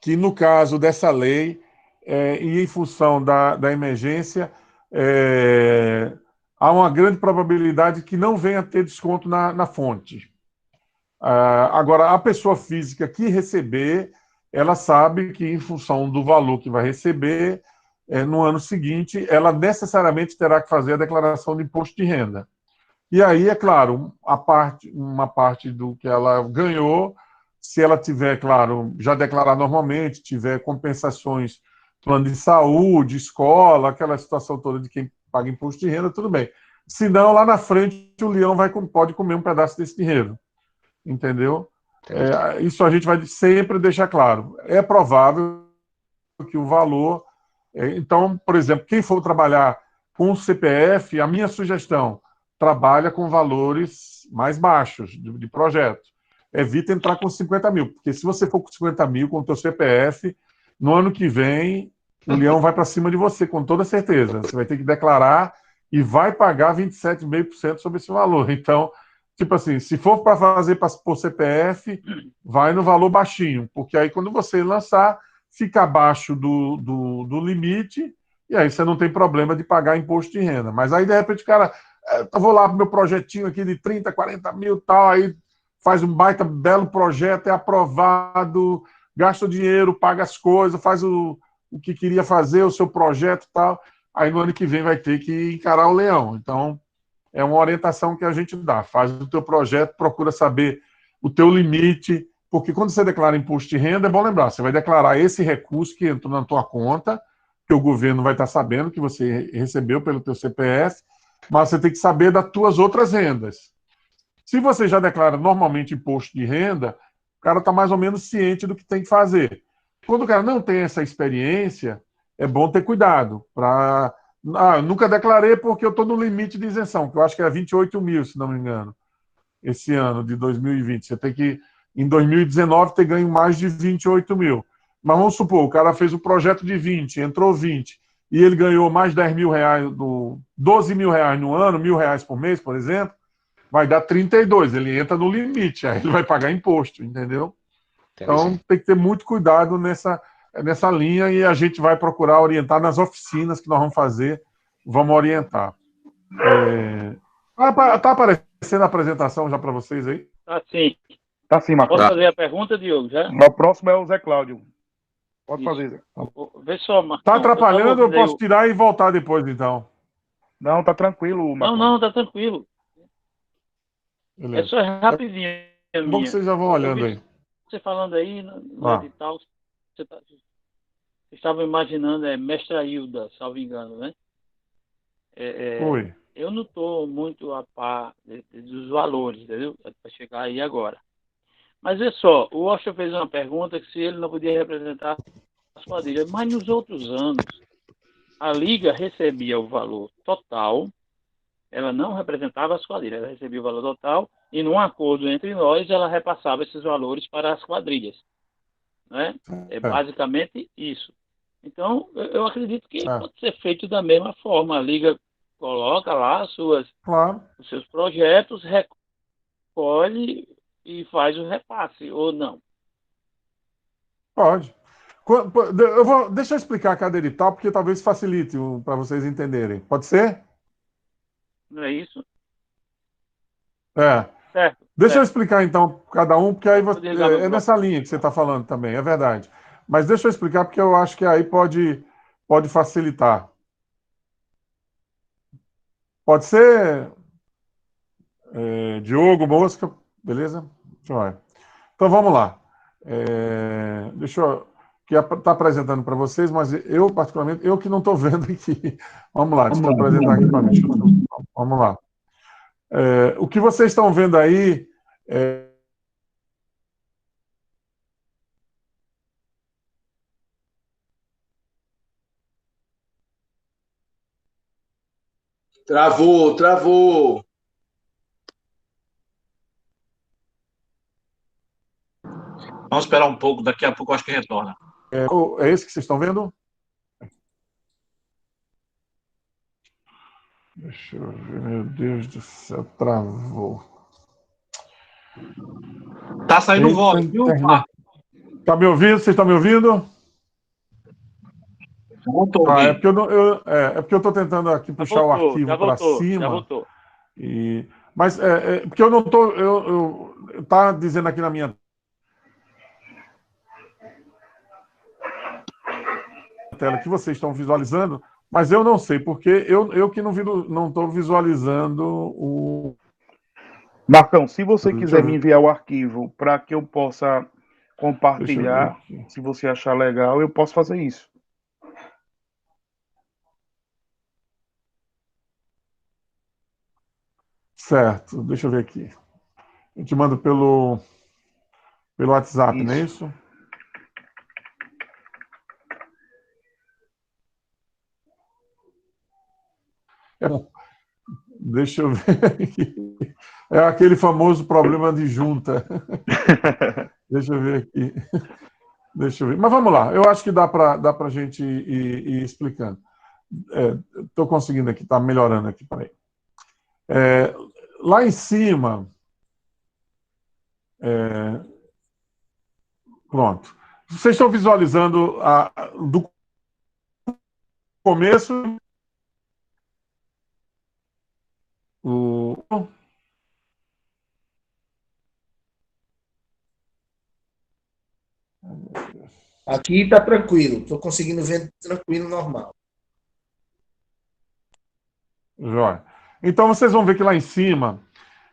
que, no caso dessa lei, e em função da emergência, há uma grande probabilidade que não venha a ter desconto na fonte. Agora, a pessoa física que receber, ela sabe que, em função do valor que vai receber, no ano seguinte, ela necessariamente terá que fazer a declaração de imposto de renda. E aí, é claro, uma parte do que ela ganhou, se ela tiver, claro, já declarar normalmente, tiver compensações, plano de saúde, escola, aquela situação toda de quem paga imposto de renda, tudo bem. Senão, lá na frente, o leão pode comer um pedaço desse dinheiro. Entendeu? Isso a gente vai sempre deixar claro. É provável que o valor... Então, por exemplo, quem for trabalhar com o CPF, a minha sugestão, trabalha com valores mais baixos de projeto. Evita entrar com 50 mil, porque se você for com 50 mil com o teu CPF, no ano que vem, o leão vai para cima de você, com toda certeza. Você vai ter que declarar e vai pagar 27,5% sobre esse valor. Então, tipo assim, se for para fazer por CPF, vai no valor baixinho, porque aí quando você lançar, fica abaixo do limite, e aí você não tem problema de pagar imposto de renda. Mas aí, de repente, o cara, eu vou lá pro meu projetinho aqui de 30, 40 mil e tal, aí faz um baita, belo projeto, é aprovado, gasta o dinheiro, paga as coisas, faz o que queria fazer, o seu projeto e tal, aí no ano que vem vai ter que encarar o leão. Então, é uma orientação que a gente dá. Faz o teu projeto, procura saber o teu limite, porque quando você declara imposto de renda, é bom lembrar, você vai declarar esse recurso que entrou na tua conta, que o governo vai estar sabendo que você recebeu pelo teu CPF, mas você tem que saber das tuas outras rendas. Se você já declara normalmente imposto de renda, o cara está mais ou menos ciente do que tem que fazer. Quando o cara não tem essa experiência, é bom ter cuidado. Nunca declarei porque eu estou no limite de isenção, que eu acho que é 28 mil, se não me engano, esse ano de 2020. Você tem que, em 2019, ter ganho mais de 28 mil. Mas vamos supor, o cara fez o projeto de 20, entrou 20, e ele ganhou mais 10 mil reais, 12 mil reais no ano, R$ 1.000 por mês, por exemplo, vai dar 32, ele entra no limite, aí ele vai pagar imposto, entendeu? Então tem que ter muito cuidado nessa linha e a gente vai procurar orientar nas oficinas que nós vamos fazer, vamos orientar. Tá aparecendo a apresentação já para vocês aí? Tá sim. Tá sim, Marcos. Posso fazer a pergunta, Diogo, já? O próximo é o Zé Cláudio. Pode Isso. fazer, Zé. Vê só, Marcão. Tá atrapalhando, eu posso tirar e voltar depois, então? Não, tá tranquilo, Marcão. Não, tá tranquilo. Beleza. É só rapidinho. É bom que vocês já vão olhando aí. Você falando aí no edital, você estava imaginando, Mestre Ailda, salvo engano, né? Oi. Eu não estou muito a par dos valores, entendeu? Para chegar aí agora. Mas é só, o Oscar fez uma pergunta que se ele não podia representar as quadrilhas, mas nos outros anos, a Liga recebia o valor total, ela não representava as quadrilhas, ela recebia o valor total e num acordo entre nós, ela repassava esses valores para as quadrilhas. Né? É basicamente isso. Então, eu acredito que pode ser feito da mesma forma. A Liga coloca lá os seus projetos, recolhe e faz o repasse, ou não? Pode. Deixa eu explicar cada edital, porque talvez facilite para vocês entenderem. Pode ser? Não é isso? Certo. Deixa eu explicar, então, cada um, porque aí é nessa linha que você está falando também, é verdade. Mas deixa eu explicar, porque eu acho que aí pode facilitar. Pode ser, Diogo, Mosca, beleza? Joia. Então, vamos lá. Deixa eu... que está apresentando para vocês, mas eu, particularmente, eu que não estou vendo aqui. Vamos lá, deixa eu apresentar aqui para mim. Vamos lá. O que vocês estão vendo aí Travou. Vamos esperar um pouco, daqui a pouco eu acho que retorna. É esse que vocês estão vendo? Deixa eu ver, meu Deus do céu, travou. Tá saindo voz, viu? Tá me ouvindo? Vocês estão me ouvindo? É porque eu estou tentando aqui puxar o arquivo para cima. Já voltou. Mas porque eu não estou. Tá dizendo aqui na minha tela que vocês estão visualizando, mas eu não sei, porque eu que não estou visualizando o... Marcão, se você quiser me enviar o arquivo para que eu possa compartilhar, se você achar legal, eu posso fazer isso. Certo, deixa eu ver aqui. Eu te mando pelo WhatsApp, Isso. não é isso? Deixa eu ver aqui. É aquele famoso problema de junta. Deixa eu ver aqui. Deixa eu ver. Mas vamos lá. Eu acho que dá para a gente ir explicando. Estou conseguindo aqui, está melhorando aqui. Peraí. Lá em cima. Pronto. Vocês estão visualizando do começo o. Aqui está tranquilo, estou conseguindo ver tranquilo, normal. Jóia. Então vocês vão ver que lá em cima,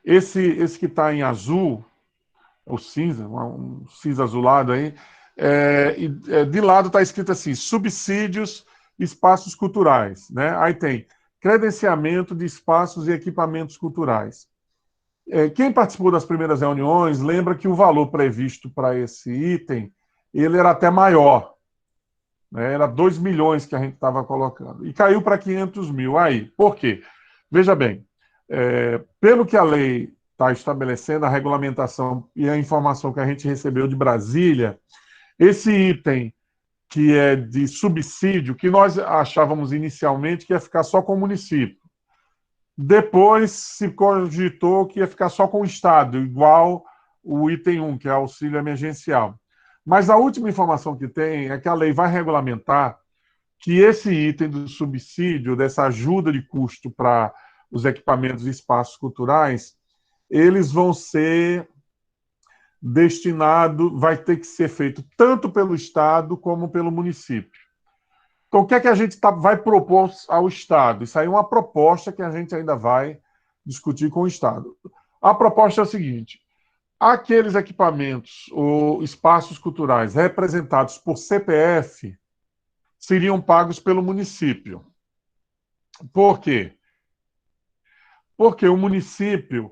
esse que está em azul, o cinza, um cinza azulado aí, de lado está escrito assim: subsídios, espaços culturais. Né? Aí tem credenciamento de espaços e equipamentos culturais. Quem participou das primeiras reuniões lembra que o valor previsto para esse item ele era até maior. Né? Era 2 milhões que a gente estava colocando. E caiu para 500 mil. Aí, por quê? Veja bem, pelo que a lei está estabelecendo, a regulamentação e a informação que a gente recebeu de Brasília, esse item que é de subsídio, que nós achávamos inicialmente que ia ficar só com o município. Depois se cogitou que ia ficar só com o Estado, igual o item 1, que é auxílio emergencial. Mas a última informação que tem é que a lei vai regulamentar que esse item do subsídio, dessa ajuda de custo para os equipamentos e espaços culturais, eles vão ser destinados, vai ter que ser feito tanto pelo Estado como pelo município. Então, o que é que a gente vai propor ao Estado? Isso aí é uma proposta que a gente ainda vai discutir com o Estado. A proposta é a seguinte: aqueles equipamentos ou espaços culturais representados por CPF seriam pagos pelo município. Por quê? Porque o município,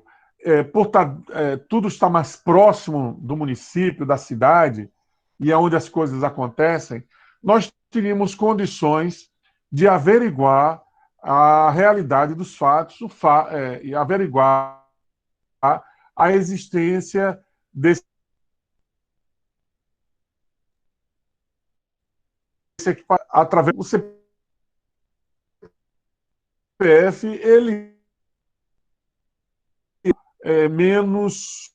tudo está mais próximo do município, da cidade, e é onde as coisas acontecem, nós teríamos condições de averiguar a realidade dos fatos e averiguar a existência desse equipamento através do CPF, ele é menos,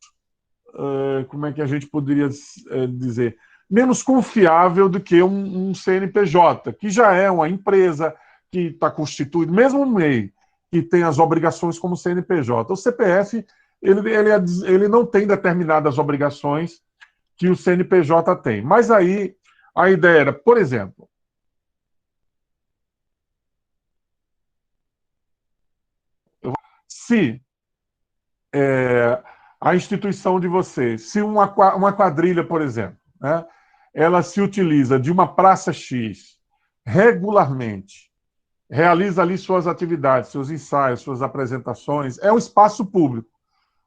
como é que a gente poderia dizer, menos confiável do que um CNPJ, que já é uma empresa que está constituída, mesmo um MEI, que tem as obrigações como CNPJ. O CPF, ele não tem determinadas obrigações que o CNPJ tem. Mas aí, a ideia era, por exemplo, se a instituição de vocês, se uma quadrilha, por exemplo, né, ela se utiliza de uma praça X regularmente, realiza ali suas atividades, seus ensaios, suas apresentações, é um espaço público.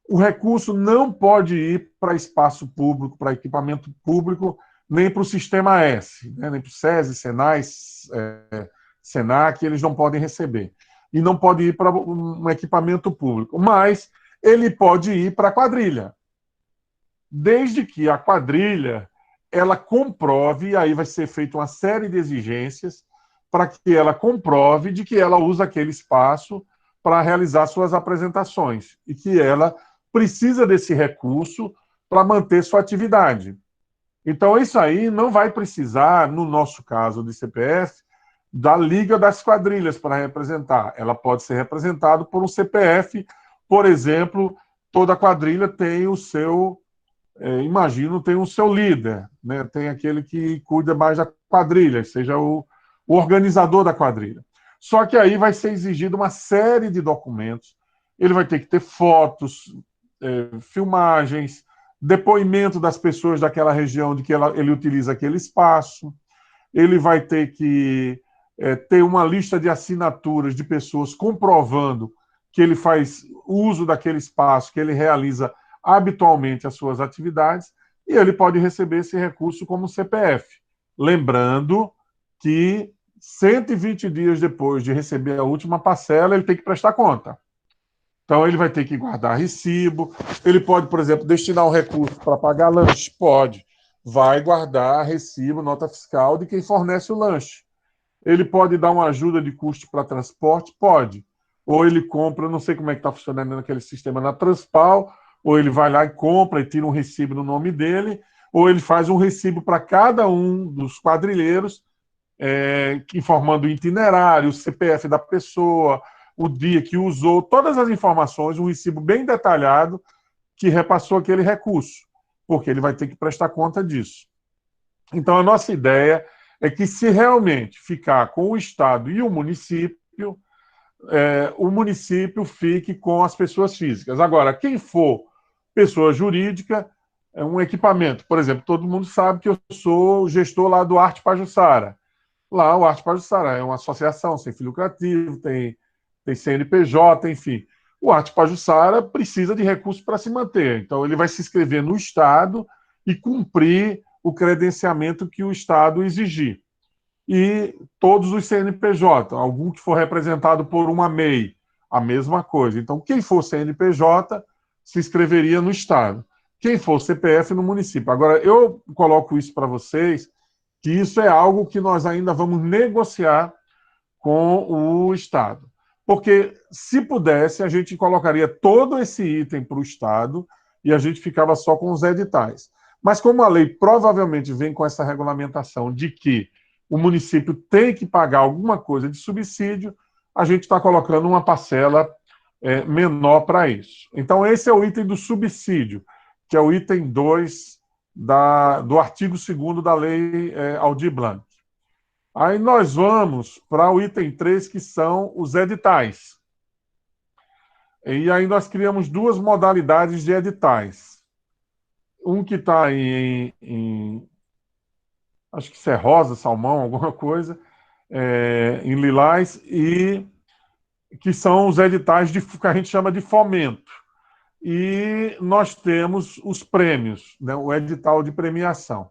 O recurso não pode ir para espaço público, para equipamento público, nem para o Sistema S, né, nem para o SESI, SENAI, SENAC, eles não podem receber. E não pode ir para um equipamento público. Mas ele pode ir para a quadrilha. Desde que a quadrilha ela comprove, e aí vai ser feita uma série de exigências para que ela comprove de que ela usa aquele espaço para realizar suas apresentações e que ela precisa desse recurso para manter sua atividade. Então, isso aí não vai precisar, no nosso caso de CPF, da Liga das Quadrilhas para representar. Ela pode ser representada por um CPF, por exemplo, toda quadrilha tem o seu, imagino, tem o seu líder, né? Tem aquele que cuida mais da quadrilha, seja o organizador da quadrilha. Só que aí vai ser exigida uma série de documentos, ele vai ter que ter fotos, filmagens, depoimento das pessoas daquela região de que ele utiliza aquele espaço, ele vai ter que ter uma lista de assinaturas de pessoas comprovando que ele faz uso daquele espaço, que ele realiza habitualmente as suas atividades, e ele pode receber esse recurso como CPF. Lembrando que 120 dias depois de receber a última parcela, ele tem que prestar conta. Então, ele vai ter que guardar recibo. Ele pode, por exemplo, destinar um recurso para pagar lanche? Pode. Vai guardar recibo, nota fiscal de quem fornece o lanche. Ele pode dar uma ajuda de custo para transporte? Pode. Ou ele compra, não sei como é que está funcionando naquele sistema na Transpal, ou ele vai lá e compra e tira um recibo no nome dele, ou ele faz um recibo para cada um dos quadrilheiros, informando o itinerário, o CPF da pessoa, o dia que usou, todas as informações, um recibo bem detalhado que repassou aquele recurso, porque ele vai ter que prestar conta disso. Então, a nossa ideia é que, se realmente ficar com o Estado e o município fique com as pessoas físicas. Agora, quem for pessoa jurídica, é um equipamento. Por exemplo, todo mundo sabe que eu sou o gestor lá do Arte Pajuçara. Lá, o Arte Pajuçara é uma associação sem fim lucrativo, tem CNPJ, enfim. O Arte Pajuçara precisa de recursos para se manter. Então, ele vai se inscrever no Estado e cumprir o credenciamento que o Estado exigir. E todos os CNPJ, algum que for representado por uma MEI, a mesma coisa. Então, quem for CNPJ se inscreveria no Estado. Quem for CPF no município. Agora, eu coloco isso para vocês, que isso é algo que nós ainda vamos negociar com o Estado. Porque, se pudesse, a gente colocaria todo esse item para o Estado e a gente ficava só com os editais. Mas como a lei provavelmente vem com essa regulamentação de que o município tem que pagar alguma coisa de subsídio, a gente está colocando uma parcela menor para isso. Então, esse é o item do subsídio, que é o item 2 do artigo 2º da Lei Aldir Blanc. Aí nós vamos para o item 3, que são os editais. E aí nós criamos duas modalidades de editais. Um que está acho que isso é rosa, salmão, alguma coisa, em lilás, e que são os editais que a gente chama de fomento. E nós temos os prêmios, né, o edital de premiação.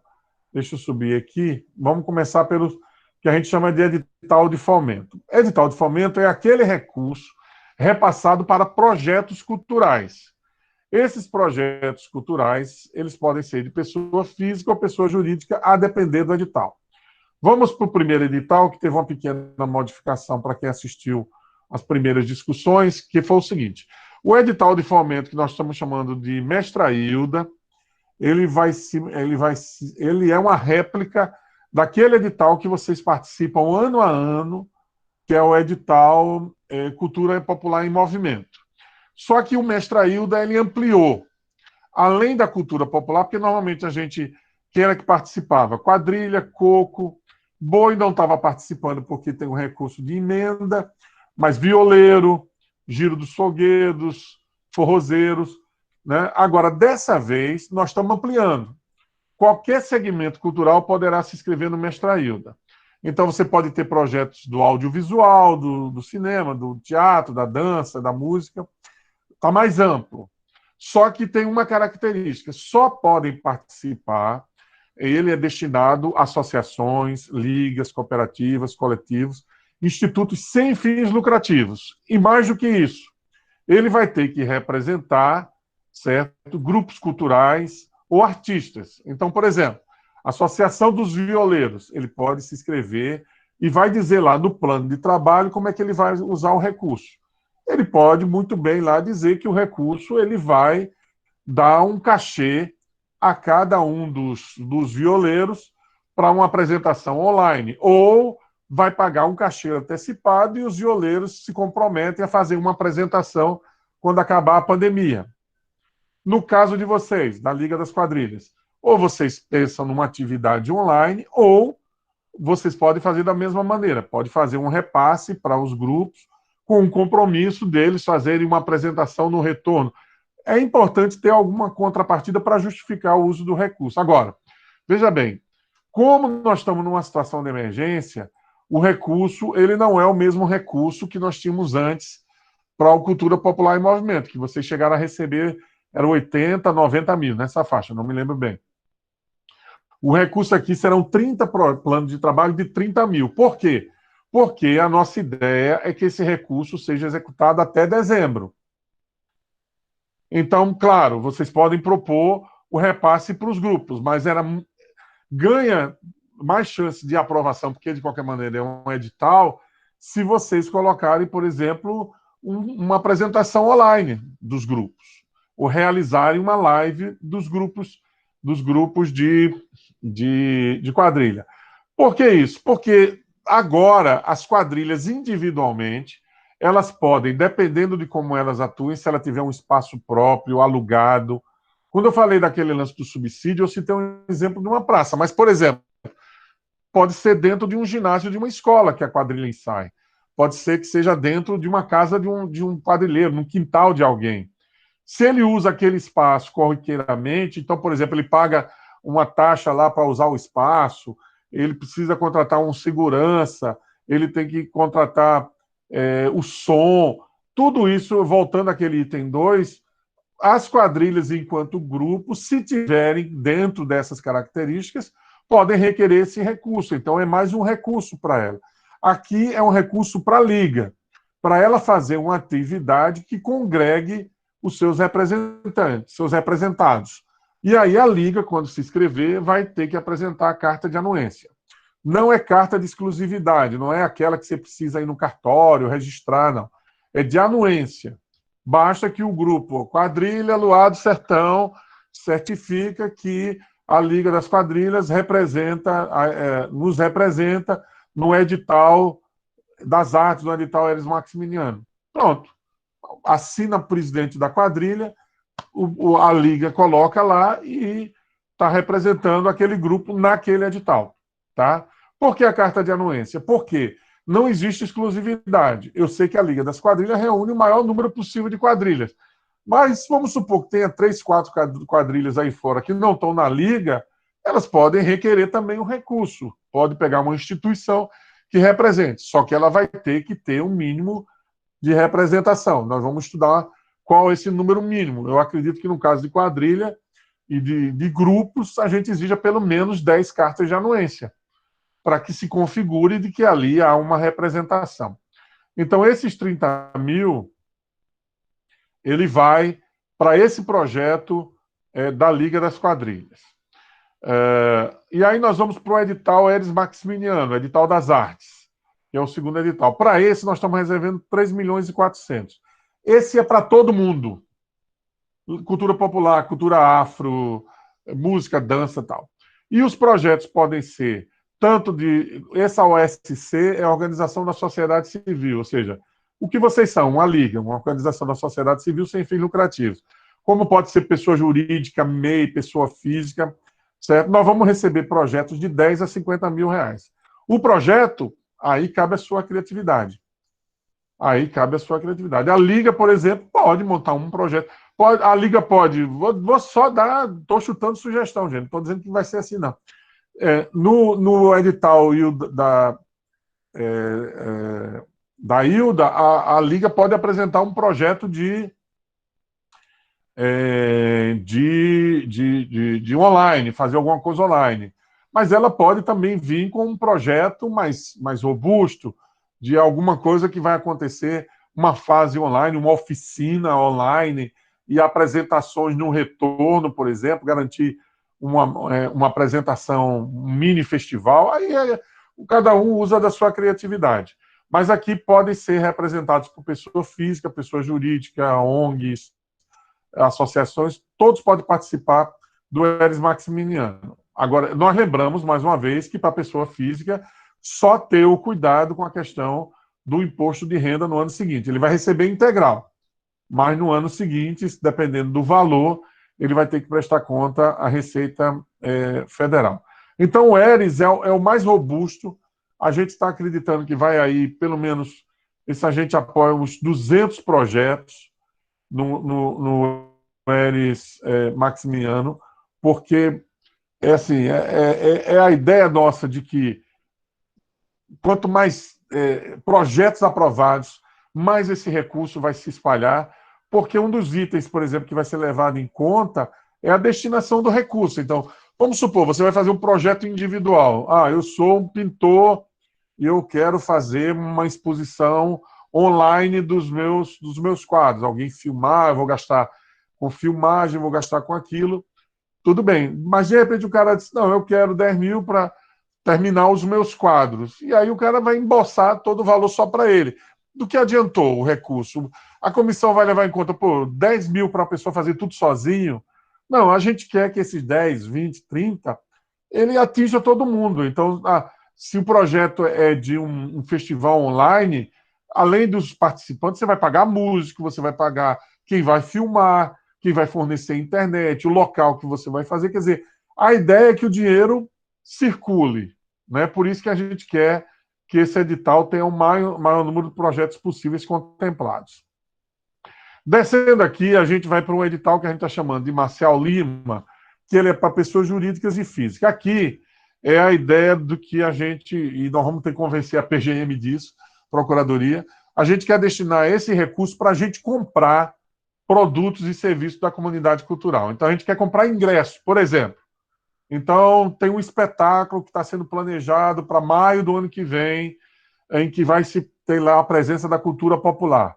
Deixa eu subir aqui. Vamos começar pelo que a gente chama de edital de fomento. Edital de fomento é aquele recurso repassado para projetos culturais. Esses projetos culturais, eles podem ser de pessoa física ou pessoa jurídica, a depender do edital. Vamos para o primeiro edital, que teve uma pequena modificação para quem assistiu às primeiras discussões, que foi o seguinte: o edital de fomento, que nós estamos chamando de Mestra Hilda, ele é uma réplica daquele edital que vocês participam ano a ano, que é o edital Cultura Popular em Movimento. Só que o Mestra Hilda, ele ampliou, além da cultura popular, porque normalmente a gente, quem era que participava? Quadrilha, coco, boi não estava participando porque tem um recurso de emenda, mas violeiro, giro dos folguedos, forrozeiros, né? Agora, dessa vez, nós estamos ampliando. Qualquer segmento cultural poderá se inscrever no Mestra Hilda. Então, você pode ter projetos do audiovisual, do cinema, do teatro, da dança, da música. Está mais amplo. Só que tem uma característica: só podem participar, ele é destinado a associações, ligas, cooperativas, coletivos, institutos sem fins lucrativos. E mais do que isso, ele vai ter que representar, certo, grupos culturais ou artistas. Então, por exemplo, a Associação dos Violeiros, ele pode se inscrever e vai dizer lá no plano de trabalho como é que ele vai usar o recurso. Ele pode muito bem lá dizer que o recurso ele vai dar um cachê a cada um dos violeiros para uma apresentação online, ou vai pagar um cachê antecipado e os violeiros se comprometem a fazer uma apresentação quando acabar a pandemia. No caso de vocês, da Liga das Quadrilhas, ou vocês pensam numa atividade online, ou vocês podem fazer da mesma maneira, pode fazer um repasse para os grupos, com um compromisso deles fazerem uma apresentação no retorno. É importante ter alguma contrapartida para justificar o uso do recurso. Agora, veja bem, como nós estamos numa situação de emergência, o recurso ele não é o mesmo recurso que nós tínhamos antes para o Cultura Popular em Movimento, que vocês chegaram a receber, era 80, 90 mil, nessa faixa, não me lembro bem. O recurso aqui serão 30 planos de trabalho de 30 mil. Por quê? Porque a nossa ideia é que esse recurso seja executado até dezembro. Então, claro, vocês podem propor o repasse para os grupos, mas ganha mais chance de aprovação, porque de qualquer maneira é um edital, se vocês colocarem, por exemplo, uma apresentação online dos grupos, ou realizarem uma live dos grupos de quadrilha. Por que isso? Porque agora as quadrilhas individualmente, elas podem, dependendo de como elas atuem, se ela tiver um espaço próprio, alugado. Quando eu falei daquele lance do subsídio, eu citei um exemplo de uma praça, mas, por exemplo, pode ser dentro de um ginásio de uma escola que a quadrilha ensaia. Pode ser que seja dentro de uma casa de um quadrilheiro, num quintal de alguém. Se ele usa aquele espaço corriqueiramente, então, por exemplo, ele paga uma taxa lá para usar o espaço, ele precisa contratar um segurança, ele tem que contratar o som, tudo isso, voltando àquele item 2, as quadrilhas, enquanto grupo, se tiverem dentro dessas características, podem requerer esse recurso. Então, é mais um recurso para ela. Aqui é um recurso para a Liga, para ela fazer uma atividade que congregue os seus representantes, seus representados. E aí a Liga, quando se inscrever, vai ter que apresentar a carta de anuência. Não é carta de exclusividade, não é aquela que você precisa ir no cartório, registrar, não. É de anuência. Basta que o grupo Quadrilha Luar do Sertão certifica que a Liga das Quadrilhas nos representa no edital das artes, no edital Eres Maximiliano. Pronto. Assina o presidente da quadrilha, a Liga coloca lá e está representando aquele grupo naquele edital. Tá? Por que a carta de anuência? Porque não existe exclusividade. Eu sei que a Liga das Quadrilhas reúne o maior número possível de quadrilhas. Mas vamos supor que tenha 3, 4 quadrilhas aí fora que não estão na Liga, elas podem requerer também um recurso. Pode pegar uma instituição que represente, só que ela vai ter que ter um mínimo de representação. Nós vamos estudar qual é esse número mínimo. Eu acredito que no caso de quadrilha e de grupos, a gente exija pelo menos 10 cartas de anuência, para que se configure de que ali há uma representação. Então, esses 30 mil, ele vai para esse projeto da Liga das Quadrilhas. E aí nós vamos para o edital Eres Maximiliano, edital das artes, que é o segundo edital. Para esse, nós estamos reservando 3 milhões e 400. Esse é para todo mundo. Cultura popular, cultura afro, música, dança e tal. E os projetos podem ser tanto de... Essa OSC é a Organização da Sociedade Civil, ou seja, o que vocês são? Uma liga, uma organização da sociedade civil sem fins lucrativos. Como pode ser pessoa jurídica, MEI, pessoa física, certo? Nós vamos receber projetos de 10 a 50 mil reais. O projeto, aí cabe a sua criatividade. Aí cabe a sua criatividade. A Liga, por exemplo, pode montar um projeto. A Liga pode... Vou só dar... Estou chutando sugestão, gente. Não estou dizendo que vai ser assim, não. No edital da Hilda, a Liga pode apresentar um projeto de online, fazer alguma coisa online. Mas ela pode também vir com um projeto mais robusto, de alguma coisa que vai acontecer, uma fase online, uma oficina online, e apresentações no retorno, por exemplo, garantir uma apresentação, um mini festival, aí cada um usa da sua criatividade. Mas aqui podem ser representados por pessoa física, pessoa jurídica, ONGs, associações, todos podem participar do Eres Maximiliano. Agora, nós lembramos, mais uma vez, que para a pessoa física, só ter o cuidado com a questão do imposto de renda no ano seguinte. Ele vai receber integral, mas no ano seguinte, dependendo do valor, ele vai ter que prestar conta à Receita Federal. Então, o Eres é o mais robusto. A gente está acreditando que vai aí, pelo menos, a gente apoia uns 200 projetos no Eres Maximiano, porque é a ideia nossa de que quanto mais projetos aprovados, mais esse recurso vai se espalhar, porque um dos itens, por exemplo, que vai ser levado em conta é a destinação do recurso. Então, vamos supor, você vai fazer um projeto individual. Ah, eu sou um pintor e eu quero fazer uma exposição online dos meus quadros. Alguém filmar, eu vou gastar com filmagem, vou gastar com aquilo. Tudo bem. Mas, de repente, o cara diz, não, eu quero 10 mil para terminar os meus quadros. E aí o cara vai embolsar todo o valor só para ele. Do que adiantou o recurso? A comissão vai levar em conta, pô, 10 mil para a pessoa fazer tudo sozinho? Não, a gente quer que esses 10, 20, 30, ele atinja todo mundo. Então, se o projeto é de um festival online, além dos participantes, você vai pagar músico, você vai pagar quem vai filmar, quem vai fornecer internet, o local que você vai fazer. Quer dizer, a ideia é que o dinheiro circule. Né? Por isso que a gente quer que esse edital tenha o maior número de projetos possíveis contemplados. Descendo aqui, a gente vai para um edital que a gente está chamando de Marcial Lima, que ele é para pessoas jurídicas e físicas. Aqui é a ideia do que a gente, e nós vamos ter que convencer a PGM disso, Procuradoria, a gente quer destinar esse recurso para a gente comprar produtos e serviços da comunidade cultural. Então, a gente quer comprar ingressos, por exemplo. Então, tem um espetáculo que está sendo planejado para maio do ano que vem, em que vai se ter lá a presença da cultura popular.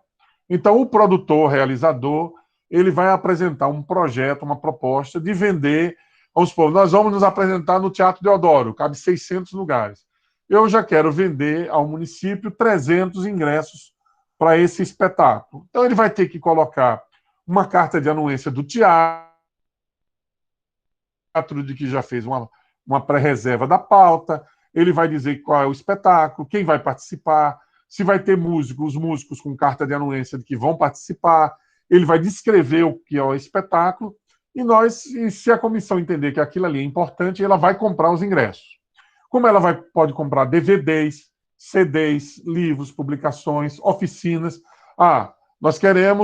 Então, o produtor, realizador, ele vai apresentar um projeto, uma proposta de vender. Vamos supor, nós vamos nos apresentar no Teatro Deodoro, cabe 600 lugares. Eu já quero vender ao município 300 ingressos para esse espetáculo. Então, ele vai ter que colocar uma carta de anuência do teatro, de que já fez uma pré-reserva da pauta, ele vai dizer qual é o espetáculo, quem vai participar, se vai ter músicos, os músicos com carta de anuência de que vão participar, ele vai descrever o que é o espetáculo, e se a comissão entender que aquilo ali é importante, ela vai comprar os ingressos. Como ela pode comprar DVDs, CDs, livros, publicações, oficinas.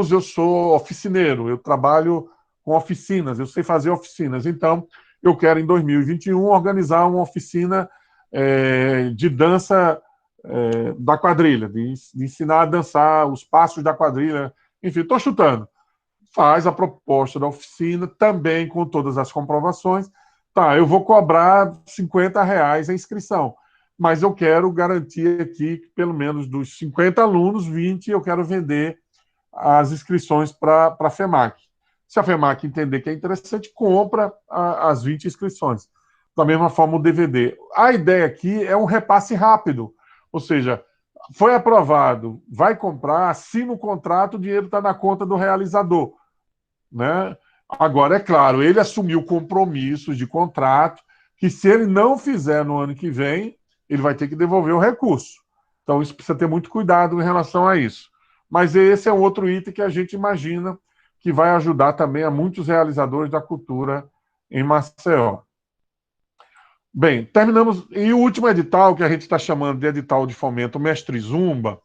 Eu sou oficineiro, eu trabalho com oficinas, eu sei fazer oficinas, então eu quero em 2021 organizar uma oficina de dança da quadrilha, de ensinar a dançar os passos da quadrilha, enfim, estou chutando. Faz a proposta da oficina, também com todas as comprovações. Tá, eu vou cobrar R$ 50 a inscrição, mas eu quero garantir aqui que pelo menos dos 50 alunos, 20 eu quero vender as inscrições para a FEMAC. Se a FEMAC entender que é interessante, compra as 20 inscrições. Da mesma forma, o DVD. A ideia aqui é um repasse rápido, ou seja, foi aprovado, vai comprar, assina o contrato, o dinheiro está na conta do realizador. Né? Agora, é claro, ele assumiu compromissos de contrato, que se ele não fizer no ano que vem, ele vai ter que devolver o recurso. Então, isso precisa ter muito cuidado em relação a isso. Mas esse é um outro item que a gente imagina que vai ajudar também a muitos realizadores da cultura em Maceió. Bem, terminamos. E o último edital, que a gente está chamando de edital de fomento Mestre Zumba,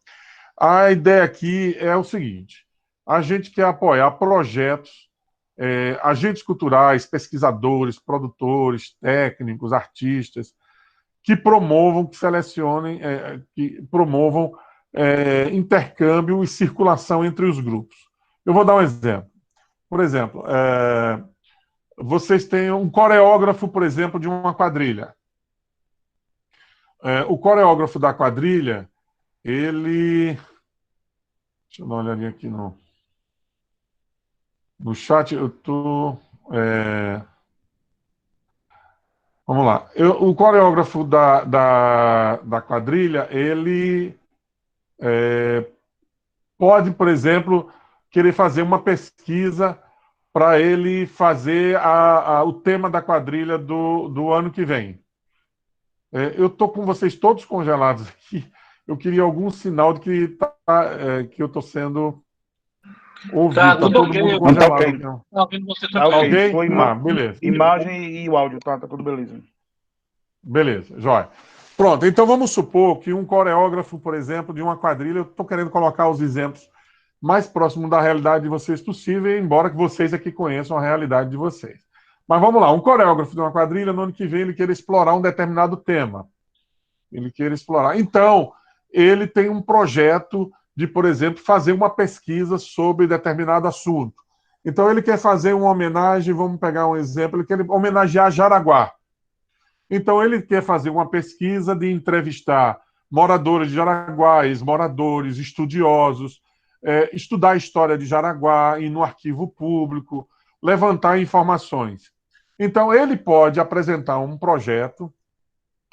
a ideia aqui é o seguinte: a gente quer apoiar projetos, agentes culturais, pesquisadores, produtores, técnicos, artistas, que promovam, que selecionem, que promovam intercâmbio e circulação entre os grupos. Eu vou dar um exemplo. Por exemplo, vocês têm um coreógrafo, por exemplo, de uma quadrilha. O coreógrafo da quadrilha, ele... Deixa eu dar uma olhadinha aqui no chat. Eu estou... Vamos lá. O coreógrafo da quadrilha, ele pode, por exemplo, querer fazer uma pesquisa para ele fazer o tema da quadrilha do ano que vem. Eu estou com vocês todos congelados aqui. Eu queria algum sinal de que eu estou sendo ouvido. Tá, Todo tudo ok. mundo congelado. ok. Então. Tá ouvindo você Tá também. ok. Ok? Foi Beleza. imagem e o áudio, tá tudo beleza. Beleza, jóia. Pronto, então vamos supor que um coreógrafo, por exemplo, de uma quadrilha, eu estou querendo colocar os exemplos mais próximos da realidade de vocês possível, embora que vocês aqui conheçam a realidade de vocês. Mas vamos lá, um coreógrafo de uma quadrilha, no ano que vem, ele queira explorar um determinado tema. Ele queira explorar. Então, ele tem um projeto de, por exemplo, fazer uma pesquisa sobre determinado assunto. Então, ele quer fazer uma homenagem, vamos pegar um exemplo, ele quer homenagear Jaraguá. Então, ele quer fazer uma pesquisa de entrevistar moradores de Jaraguá, ex-moradores, estudiosos, estudar a história de Jaraguá, ir no arquivo público, levantar informações. Então, ele pode apresentar um projeto,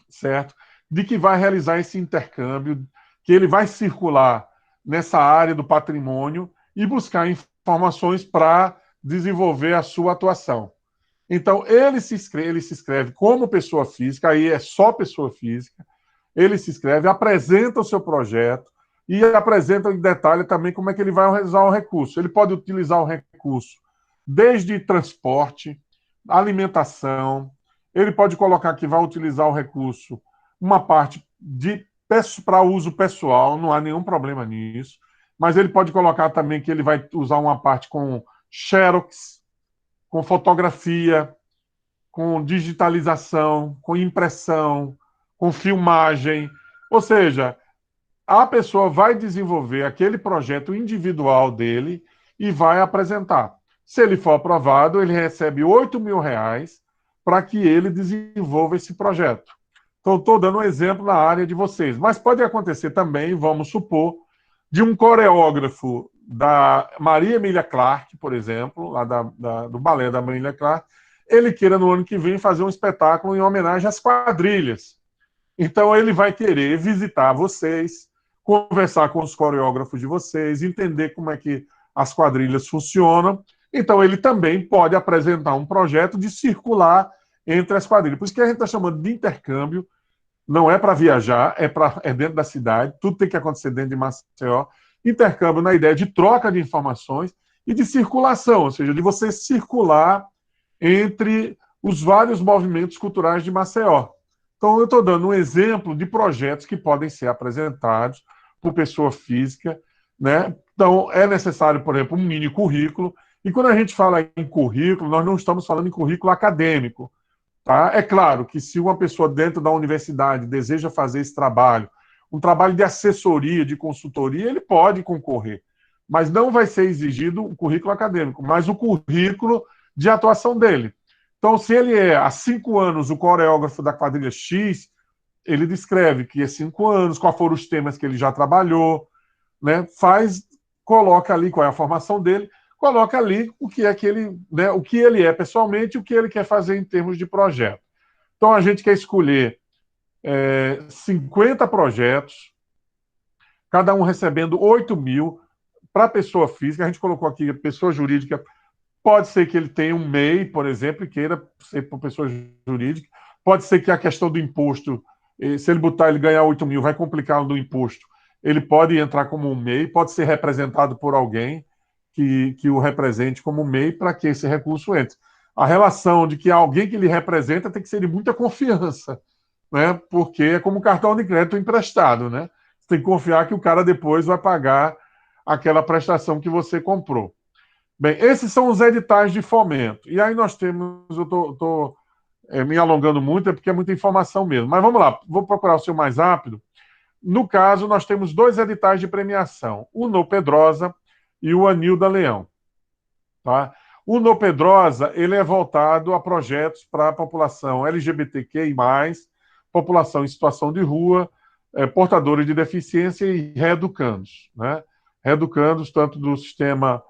certo, de que vai realizar esse intercâmbio, que ele vai circular nessa área do patrimônio e buscar informações para desenvolver a sua atuação. Então, ele se inscreve como pessoa física, aí é só pessoa física, ele se inscreve, apresenta o seu projeto e apresenta em detalhe também como é que ele vai usar o recurso. Ele pode utilizar o recurso desde transporte, alimentação, ele pode colocar que vai utilizar o recurso, uma parte para uso pessoal, não há nenhum problema nisso, mas ele pode colocar também que ele vai usar uma parte com xerox, com fotografia, com digitalização, com impressão, com filmagem. Ou seja, a pessoa vai desenvolver aquele projeto individual dele e vai apresentar. Se ele for aprovado, ele recebe R$ 8.000 para que ele desenvolva esse projeto. Então, estou dando um exemplo na área de vocês. Mas pode acontecer também, vamos supor, de um coreógrafo da Maria Emilia Clarke, por exemplo, lá do balé da Maria Emilia Clarke, ele queira no ano que vem fazer um espetáculo em homenagem às quadrilhas. Então, ele vai querer visitar vocês, conversar com os coreógrafos de vocês, entender como é que as quadrilhas funcionam. Então, ele também pode apresentar um projeto de circular entre as quadrilhas. Por isso que a gente está chamando de intercâmbio, não é para viajar, é dentro da cidade, tudo tem que acontecer dentro de Maceió. Intercâmbio na ideia de troca de informações e de circulação, ou seja, de você circular entre os vários movimentos culturais de Maceió. Então, eu estou dando um exemplo de projetos que podem ser apresentados por pessoa física, né? Então, é necessário, por exemplo, um mini currículo. E quando a gente fala em currículo, nós não estamos falando em currículo acadêmico. Tá? É claro que se uma pessoa dentro da universidade deseja fazer esse trabalho, um trabalho de assessoria, de consultoria, ele pode concorrer. Mas não vai ser exigido o currículo acadêmico, mas o currículo de atuação dele. Então, se ele é há 5 anos o coreógrafo da quadrilha X, ele descreve que é 5 anos, quais foram os temas que ele já trabalhou, né? Coloca ali qual é a formação dele, coloca ali o que é que ele, né, o que ele é pessoalmente e o que ele quer fazer em termos de projeto. Então, a gente quer escolher 50 projetos, cada um recebendo 8.000 para pessoa física. A gente colocou aqui a pessoa jurídica. Pode ser que ele tenha um MEI, por exemplo, e queira ser por pessoa jurídica. Pode ser que a questão do imposto, se ele botar ele ganhar 8.000, vai complicar no imposto. Ele pode entrar como um MEI, pode ser representado por alguém que o represente como MEI para que esse recurso entre. A relação de que alguém que lhe representa tem que ser de muita confiança, né? Porque é como cartão de crédito emprestado, né? Você tem que confiar que o cara depois vai pagar aquela prestação que você comprou. Bem, esses são os editais de fomento. E aí nós temos, eu estou me alongando muito, é porque é muita informação mesmo. Mas vamos lá, vou procurar o seu mais rápido. No caso, nós temos 2 editais de premiação, o No Pedrosa e o Anilda Leão. Tá? O No Pedrosa, ele é voltado a projetos para a população LGBTQI+, população em situação de rua, portadores de deficiência e reeducandos. Né? Reeducandos tanto do sistema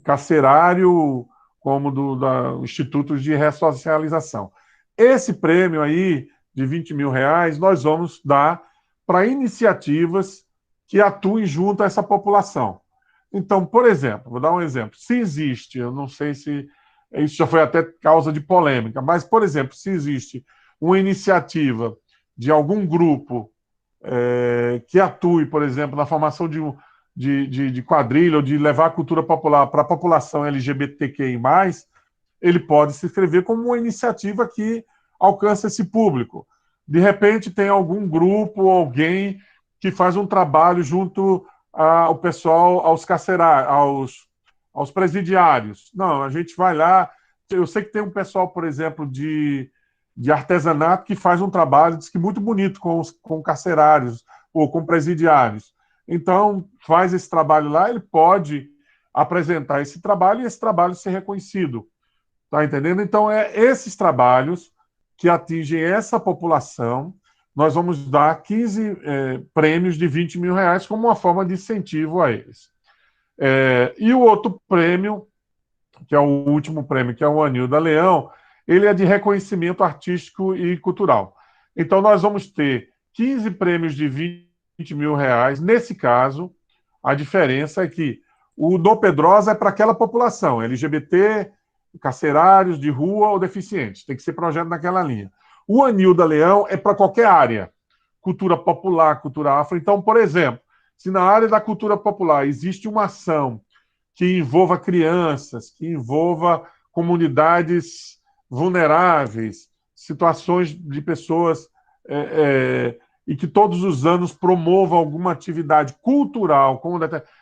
carcerário como da institutos de ressocialização. Esse prêmio aí de R$ 20.000 nós vamos dar para iniciativas que atuem junto a essa população. Então, por exemplo, vou dar um exemplo. Se existe, eu não sei se isso já foi até causa de polêmica, mas, por exemplo, se existe uma iniciativa de algum grupo que atue, por exemplo, na formação de quadrilha ou de levar a cultura popular para a população LGBTQI+, ele pode se inscrever como uma iniciativa que alcança esse público. De repente, tem algum grupo, alguém que faz um trabalho junto ao pessoal, aos carcerários, aos presidiários. Não, a gente vai lá. Eu sei que tem um pessoal, por exemplo, de artesanato que faz um trabalho, diz que muito bonito com carcerários ou com presidiários. então faz esse trabalho lá, ele pode apresentar esse trabalho e esse trabalho ser reconhecido. Tá entendendo? Então, esses trabalhos que atingem essa população, nós vamos dar 15 prêmios de 20 mil reais como uma forma de incentivo a eles. E o outro prêmio, que é o último prêmio, que é o Anilda Leão, ele é de reconhecimento artístico e cultural. Então, nós vamos ter 15 prêmios de 20 mil reais. Nesse caso, a diferença é que o Dom Pedrosa é para aquela população, LGBT, carcerários, de rua ou deficientes. Tem que ser projeto naquela linha. O Anilda Leão é para qualquer área. Cultura popular, cultura afro. Então, por exemplo, se na área da cultura popular existe uma ação que envolva crianças, que envolva comunidades vulneráveis, situações de pessoas e que todos os anos promova alguma atividade cultural.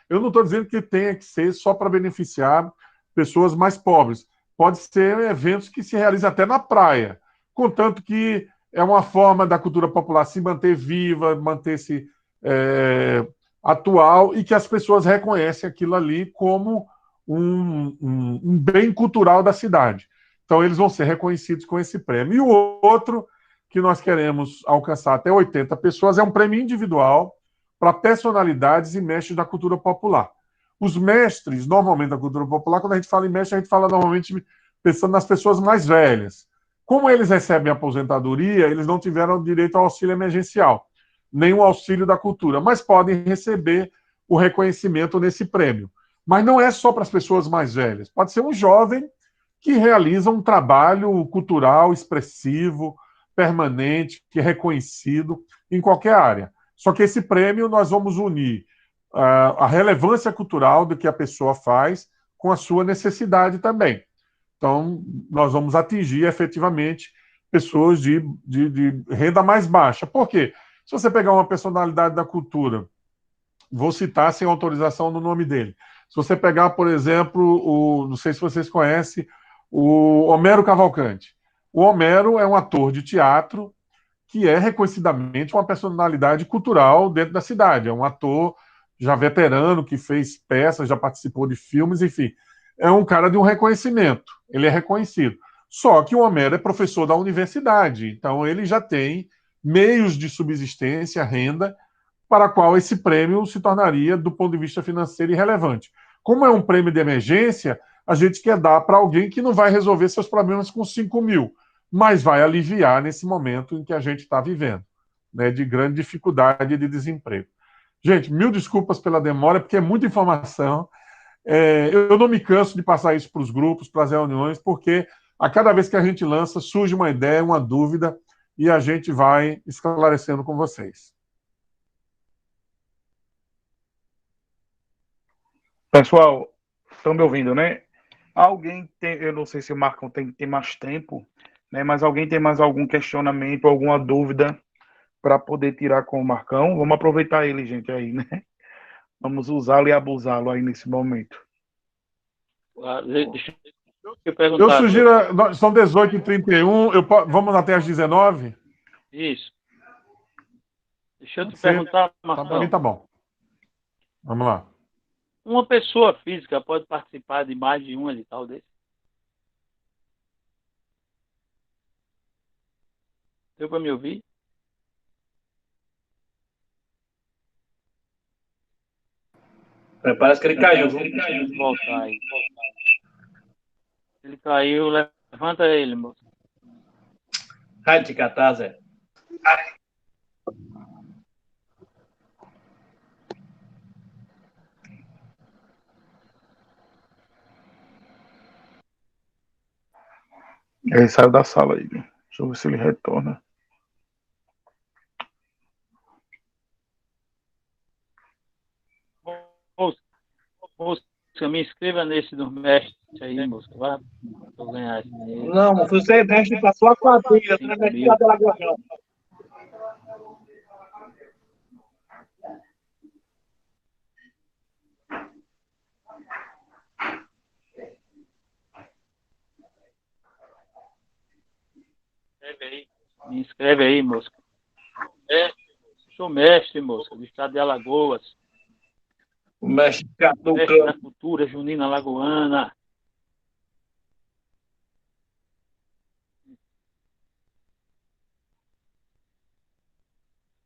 Eu não estou dizendo que tenha que ser só para beneficiar pessoas mais pobres. Pode ser eventos que se realizam até na praia, contanto que é uma forma da cultura popular se manter viva, manter-se atual e que as pessoas reconhecem aquilo ali como um bem cultural da cidade. Então, eles vão ser reconhecidos com esse prêmio. E o outro, que nós queremos alcançar até 80 pessoas, é um prêmio individual para personalidades e mestres da cultura popular. Os mestres, normalmente, da cultura popular, quando a gente fala em mestre, a gente fala normalmente pensando nas pessoas mais velhas. Como eles recebem aposentadoria, eles não tiveram direito ao auxílio emergencial, nem o auxílio da cultura, mas podem receber o reconhecimento nesse prêmio. Mas não é só para as pessoas mais velhas. Pode ser um jovem que realiza um trabalho cultural expressivo, permanente, que é reconhecido em qualquer área. Só que esse prêmio nós vamos unir a relevância cultural do que a pessoa faz com a sua necessidade também. Então, nós vamos atingir efetivamente pessoas de renda mais baixa. Por quê? Se você pegar uma personalidade da cultura, vou citar sem autorização no nome dele. Se você pegar, por exemplo, não sei se vocês conhecem, o Homero Cavalcante. O Homero é um ator de teatro que é reconhecidamente uma personalidade cultural dentro da cidade. É um ator já veterano, que fez peças, já participou de filmes, enfim. É um cara de um reconhecimento. Ele é reconhecido. Só que o Homero é professor da universidade, então ele já tem meios de subsistência, renda, para a qual esse prêmio se tornaria, do ponto de vista financeiro, irrelevante. Como é um prêmio de emergência, a gente quer dar para alguém que não vai resolver seus problemas com 5 mil, mas vai aliviar nesse momento em que a gente está vivendo, né, de grande dificuldade de desemprego. Gente, mil desculpas pela demora, porque é muita informação. Eu não me canso de passar isso para os grupos, para as reuniões, porque a cada vez que a gente lança, surge uma ideia, uma dúvida, e a gente vai esclarecendo com vocês. Pessoal, estão me ouvindo, né? Alguém tem, eu não sei se o Marcão tem mais tempo, né? Mas alguém tem mais algum questionamento, alguma dúvida para poder tirar com o Marcão? Vamos aproveitar ele, gente, aí, né? Vamos usá-lo e abusá-lo aí nesse momento. Deixa eu perguntar. Eu sugiro, são 18h31, vamos até às 19h? Isso. Deixa eu te perguntar, Marcão. Para mim tá bom. Vamos lá. Uma pessoa física pode participar de mais de um edital desse? Deu para me ouvir? Parece que ele caiu. Vamos voltar aí. Ele caiu, levanta ele, moço. Vai te catar, Zé. Ele saiu da sala aí. Deixa eu ver se ele retorna. Moço, me inscreva nesse do mestre aí, moço. Vai ganhar esse dinheiro. Não, você é mestre para sua quadrilha, você não é mestre da Lagoa, não. Me inscreve aí, moço. Sou mestre, moço, do estado de Alagoas. O mestre Mestre Catuca. da Cultura Junina Lagoana.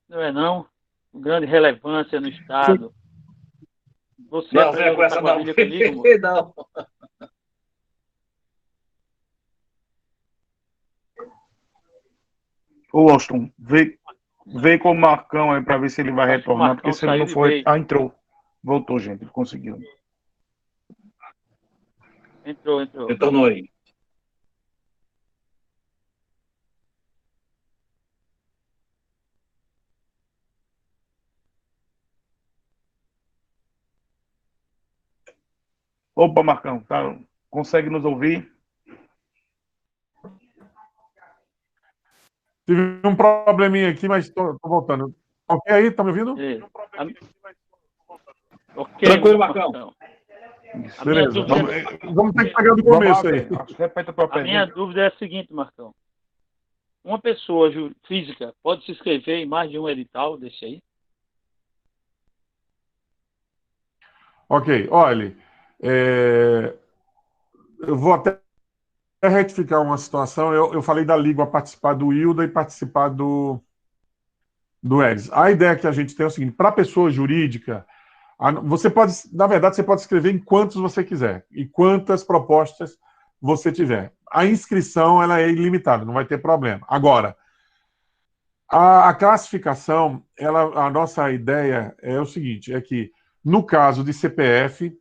Não é não? Grande relevância no Estado. Você Não, venha aprendeu com essa essa não. quadrilha comigo, moço? Não. Ô, Austin, vê com o Marcão aí pra ver se ele vai Acho que o retornar, porque Marcão se ele não saiu de for. vez. Ah, entrou. Voltou, gente. Ele conseguiu. Entrou. Retornou aí. Opa, Marcão, tá? Consegue nos ouvir? Tive um probleminha aqui, mas estou voltando. Ok aí? Tá me ouvindo? Beleza. Ok, Tranquilo, Marcão. A minha Beleza. dúvida, Vamos ter que pegar do começo aí. Repete a tua a minha pergunta. dúvida é a seguinte, Marcão. Uma pessoa física pode se inscrever em mais de um edital desse aí? Ok, olha, eu vou até retificar uma situação. Eu falei da Língua participar do ILDA e participar do ERES. A ideia que a gente tem é o seguinte: para a pessoa jurídica, você pode, na verdade, você pode escrever em quantos você quiser e quantas propostas você tiver. A inscrição ela é ilimitada, não vai ter problema. Agora, a classificação, a nossa ideia é o seguinte: é que, no caso de CPF,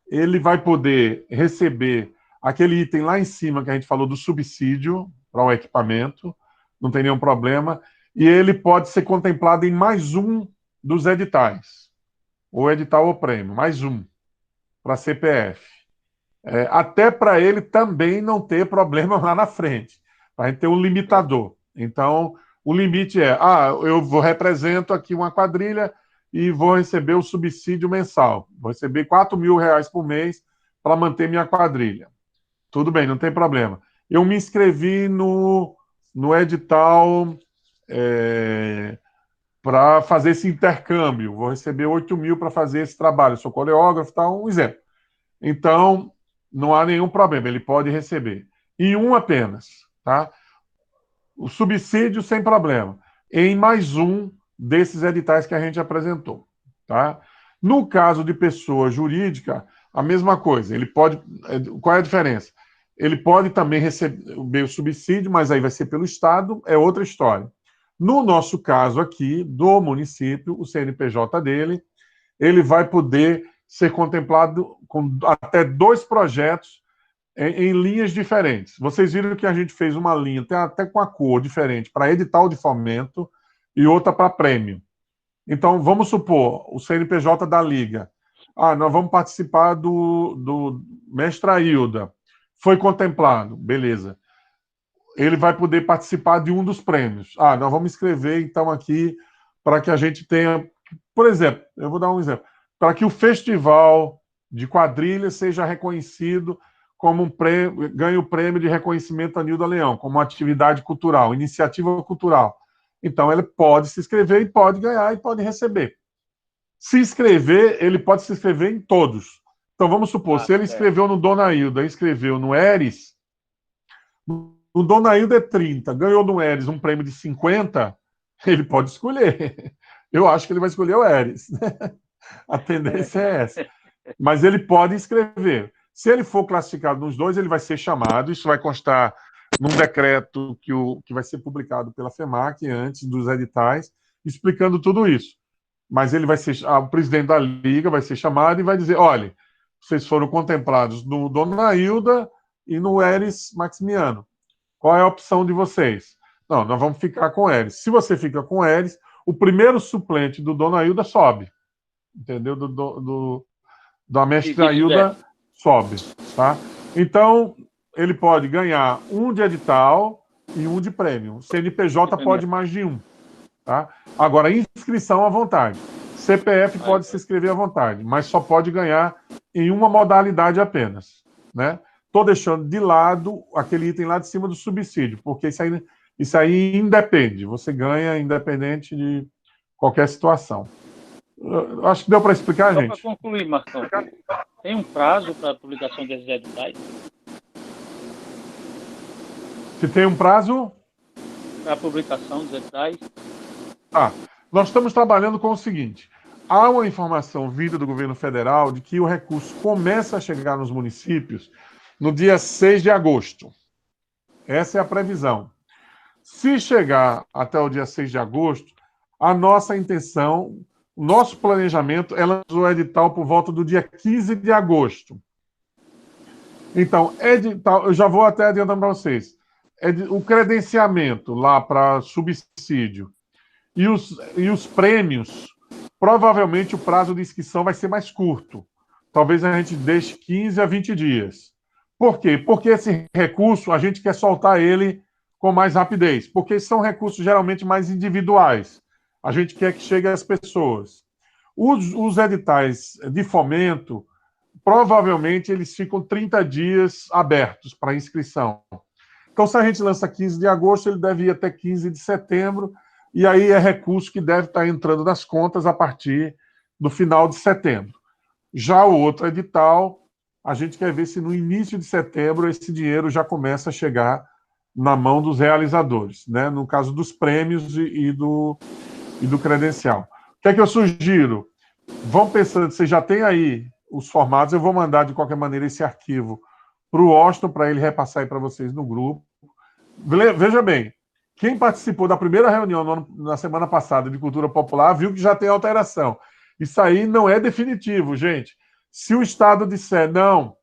ele vai poder receber aquele item lá em cima que a gente falou do subsídio para o equipamento, não tem nenhum problema, e ele pode ser contemplado em mais um dos editais, ou edital ou prêmio, mais um, para CPF. Até para ele também não ter problema lá na frente, para a gente ter um limitador. Então, o limite é, represento aqui uma quadrilha e vou receber o subsídio mensal. Vou receber R$ 4.000 por mês para manter minha quadrilha. Tudo bem, não tem problema. Eu me inscrevi no edital para fazer esse intercâmbio. Vou receber 8.000 para fazer esse trabalho. Eu sou coreógrafo, tá? Um exemplo. Então, não há nenhum problema, ele pode receber. Em um apenas, tá? O subsídio sem problema. Em mais um desses editais que a gente apresentou, tá? No caso de pessoa jurídica, a mesma coisa. Ele pode. Qual é a diferença? Ele pode também receber o subsídio, mas aí vai ser pelo Estado, é outra história. No nosso caso aqui, do município, o CNPJ dele, ele vai poder ser contemplado com até 2 projetos em linhas diferentes. Vocês viram que a gente fez uma linha, até com a cor diferente, para edital de fomento e outra para prêmio. Então, vamos supor, o CNPJ da Liga. Nós vamos participar do Mestra Hilda. Foi contemplado, beleza. Ele vai poder participar de um dos prêmios. Nós vamos escrever, então, aqui, para que a gente tenha... Por exemplo, eu vou dar um exemplo. Para que o festival de quadrilha seja reconhecido como ganhe o prêmio de reconhecimento Anilda Leão, como uma atividade cultural, iniciativa cultural. Então, ele pode se inscrever e pode ganhar e pode receber. Se inscrever, ele pode se inscrever em todos. Então, vamos supor, se ele inscreveu no Dona Hilda, inscreveu no ERES, no Dona Hilda é 30, ganhou no ERES um prêmio de 50, ele pode escolher. Eu acho que ele vai escolher o ERES. A tendência é essa. Mas ele pode inscrever. Se ele for classificado nos dois, ele vai ser chamado. Isso vai constar num decreto que vai ser publicado pela FEMAC antes dos editais, explicando tudo isso. Mas ele vai ser, o presidente da Liga vai ser chamado e vai dizer: olha, vocês foram contemplados no Dona Hilda e no ERES Maximiano. Qual é a opção de vocês? Não, nós vamos ficar com o ERES. Se você fica com o ERES, o primeiro suplente do Dona Hilda sobe. Entendeu? Da Mestra Hilda sobe, tá? Então, ele pode ganhar um de edital e um de prêmio. O CNPJ pode mais de um, tá? Agora, inscrição à vontade. CPF pode se inscrever à vontade, mas só pode ganhar em uma modalidade apenas, né? Estou deixando de lado aquele item lá de cima do subsídio, porque isso aí independe. Você ganha independente de qualquer situação. Acho que deu para explicar, Só para gente. concluir, Marcão, tem um prazo para a publicação desses editais? Se tem um prazo? Para a publicação dos editais? Nós estamos trabalhando com o seguinte: há uma informação vinda do governo federal de que o recurso começa a chegar nos municípios no dia 6 de agosto. Essa é a previsão. Se chegar até o dia 6 de agosto, a nossa intenção, o nosso planejamento é lançar o edital por volta do dia 15 de agosto. Então, edital, eu já vou até adiantando para vocês. O credenciamento lá para subsídio e os prêmios, provavelmente o prazo de inscrição vai ser mais curto. Talvez a gente deixe 15 a 20 dias. Por quê? Porque esse recurso, a gente quer soltar ele com mais rapidez, porque são recursos geralmente mais individuais. A gente quer que chegue às pessoas. Os editais de fomento, provavelmente eles ficam 30 dias abertos para inscrição. Então, se a gente lança 15 de agosto, ele deve ir até 15 de setembro, e aí é recurso que deve estar entrando nas contas a partir do final de setembro. Já o outro edital, a gente quer ver se no início de setembro esse dinheiro já começa a chegar na mão dos realizadores, né? No caso dos prêmios e do credencial. O que é que eu sugiro? Vão pensando, você já tem aí os formatos, eu vou mandar de qualquer maneira esse arquivo para o Washington, para ele repassar aí para vocês no grupo. Veja bem, quem participou da primeira reunião na semana passada de cultura popular viu que já tem alteração. Isso aí não é definitivo, gente. Se o Estado disser, não,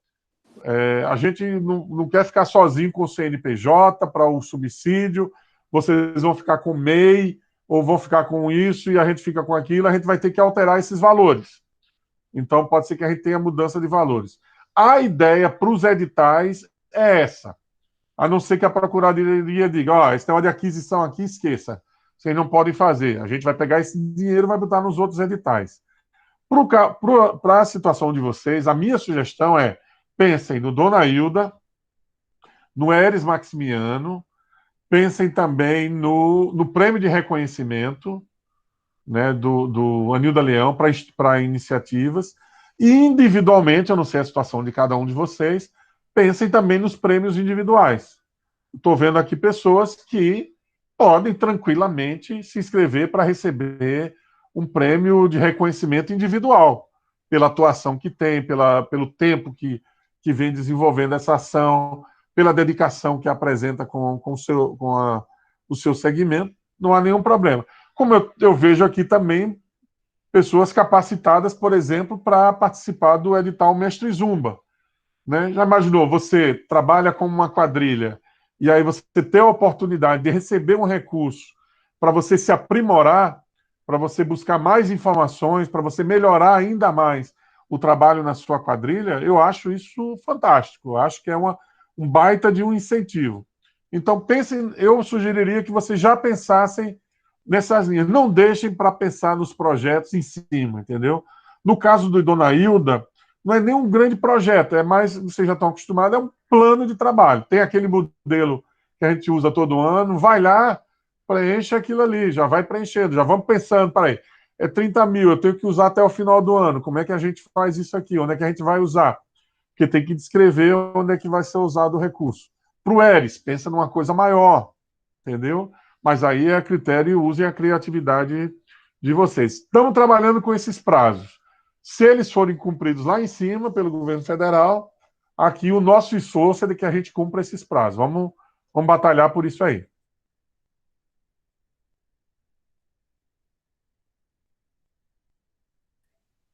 a gente não quer ficar sozinho com o CNPJ para o subsídio, vocês vão ficar com o MEI, ou vão ficar com isso e a gente fica com aquilo, a gente vai ter que alterar esses valores. Então, pode ser que a gente tenha mudança de valores. A ideia para os editais é essa. A não ser que a Procuradoria diga, esse negócio de aquisição aqui, esqueça. Vocês não podem fazer. A gente vai pegar esse dinheiro e vai botar nos outros editais. Para a situação de vocês, a minha sugestão é, pensem no Dona Hilda, no Eres Maximiano, pensem também no prêmio de reconhecimento, né, do Anilda Leão para iniciativas, e individualmente, eu não sei a situação de cada um de vocês, pensem também nos prêmios individuais. Estou vendo aqui pessoas que podem tranquilamente se inscrever para receber um prêmio de reconhecimento individual, pela atuação que tem, pelo tempo que vem desenvolvendo essa ação, pela dedicação que apresenta com o seu segmento, não há nenhum problema. Como eu vejo aqui também pessoas capacitadas, por exemplo, para participar do edital Mestre Zumba. Né? Já imaginou, você trabalha com uma quadrilha e aí você tem a oportunidade de receber um recurso para você se aprimorar, para você buscar mais informações, para você melhorar ainda mais o trabalho na sua quadrilha, eu acho isso fantástico. Eu acho que é um baita de um incentivo. Então, pensem, eu sugeriria que vocês já pensassem nessas linhas. Não deixem para pensar nos projetos em cima, entendeu? No caso do Dona Hilda, não é nem um grande projeto, é mais, vocês já estão acostumados, é um plano de trabalho. Tem aquele modelo que a gente usa todo ano, vai lá, preenche aquilo ali, já vai preenchendo, já vamos pensando, peraí, é 30 mil, eu tenho que usar até o final do ano, como é que a gente faz isso aqui, onde é que a gente vai usar? Porque tem que descrever onde é que vai ser usado o recurso. Para o Eres, pensa numa coisa maior, entendeu? Mas aí é a critério e usem a criatividade de vocês. Estamos trabalhando com esses prazos. Se eles forem cumpridos lá em cima pelo governo federal, aqui o nosso esforço é de que a gente cumpra esses prazos. Vamos batalhar por isso aí.